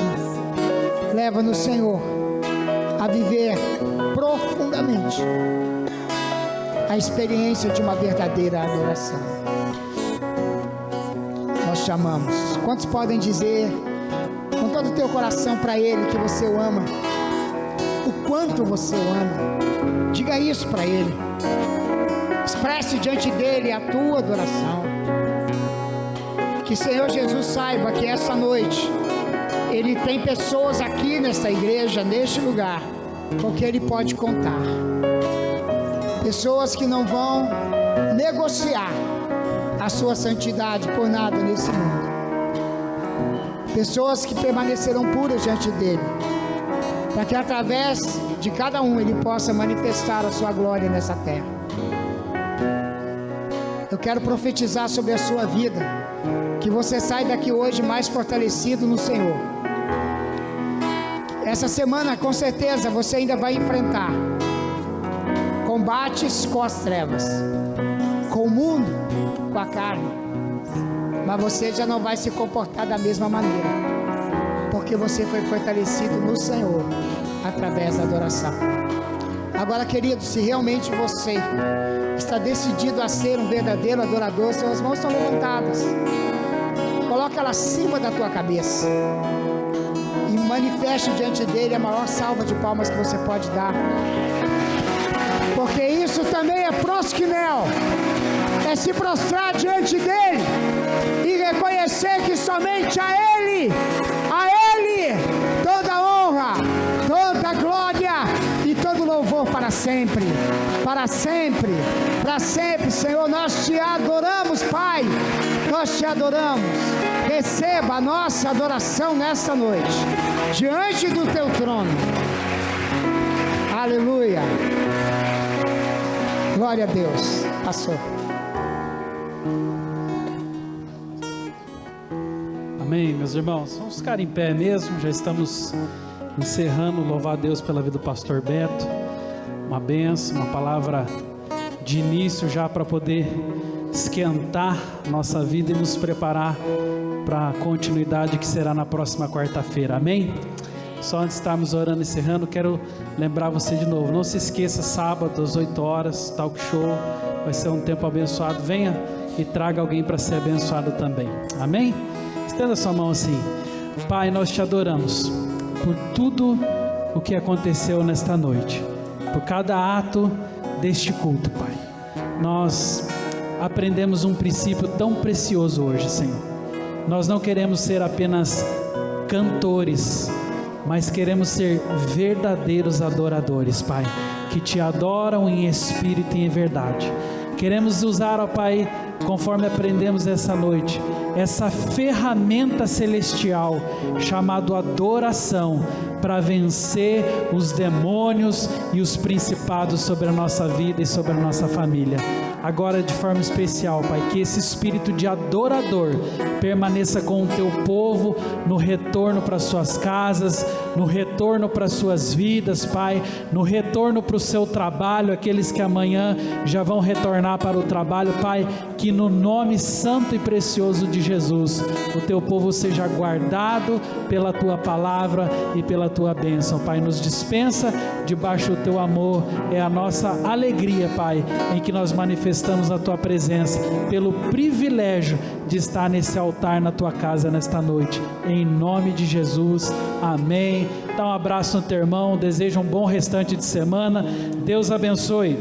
Leva-nos, Senhor, a viver profundamente a experiência de uma verdadeira adoração. Nós te amamos. Quantos podem dizer com todo o teu coração para Ele que você o ama? O quanto você o ama? Diga isso para Ele. Expresse diante dEle a tua adoração. Que o Senhor Jesus saiba que essa noite Ele tem pessoas aqui nesta igreja, neste lugar, com que Ele pode contar. Pessoas que não vão negociar a sua santidade por nada nesse mundo. Pessoas que permanecerão puras diante dEle, para que através de cada um Ele possa manifestar a sua glória nessa terra. Eu quero profetizar sobre a sua vida, que você sai daqui hoje mais fortalecido no Senhor. Essa semana, com certeza, você ainda vai enfrentar combates com as trevas, com o mundo, com a carne, mas você já não vai se comportar da mesma maneira, porque você foi fortalecido no Senhor, através da adoração. Agora, querido, se realmente você está decidido a ser um verdadeiro adorador, suas mãos estão levantadas, coloca ela acima da tua cabeça e manifeste diante dele a maior salva de palmas que você pode dar, porque isso também é prosquinel, é se prostrar diante dele e reconhecer que somente a Ele toda honra, toda glória e todo louvor para sempre, para sempre, para sempre. Senhor, nós te adoramos, Pai, nós te adoramos. Receba a nossa adoração nesta noite, diante do teu trono. Aleluia. Glória a Deus. Passou. Amém, meus irmãos. Vamos ficar em pé mesmo. Já estamos encerrando. Louvar a Deus pela vida do pastor Beto. Uma bênção, uma palavra de início já para poder esquentar nossa vida e nos preparar para a continuidade que será na próxima quarta-feira. Amém? Só antes de estarmos orando e encerrando, quero lembrar você de novo. Não se esqueça, sábado às 8 horas, talk show. Vai ser um tempo abençoado. Venha e traga alguém para ser abençoado também. Amém? Estenda sua mão assim. Pai, nós te adoramos por tudo o que aconteceu nesta noite, por cada ato deste culto, Pai. Nós aprendemos um princípio tão precioso hoje, Senhor. Nós não queremos ser apenas cantores, mas queremos ser verdadeiros adoradores, Pai, que te adoram em espírito e em verdade. Queremos usar, ó Pai, conforme aprendemos essa noite, essa ferramenta celestial chamada adoração, para vencer os demônios e os principados sobre a nossa vida e sobre a nossa família. Agora, de forma especial, Pai, que esse espírito de adorador permaneça com o teu povo no retorno para suas casas, no retorno para suas vidas, Pai, no retorno para o seu trabalho, aqueles que amanhã já vão retornar para o trabalho, Pai, que no nome santo e precioso de Jesus, o teu povo seja guardado pela tua palavra e pela tua bênção, Pai. Nos dispensa debaixo do teu amor, é a nossa alegria, Pai, em que nós manifestamos a tua presença, pelo privilégio de estar nesse altar na tua casa nesta noite, em nome de Jesus, amém. Dá um abraço no teu irmão, deseja um bom restante de semana, Deus abençoe.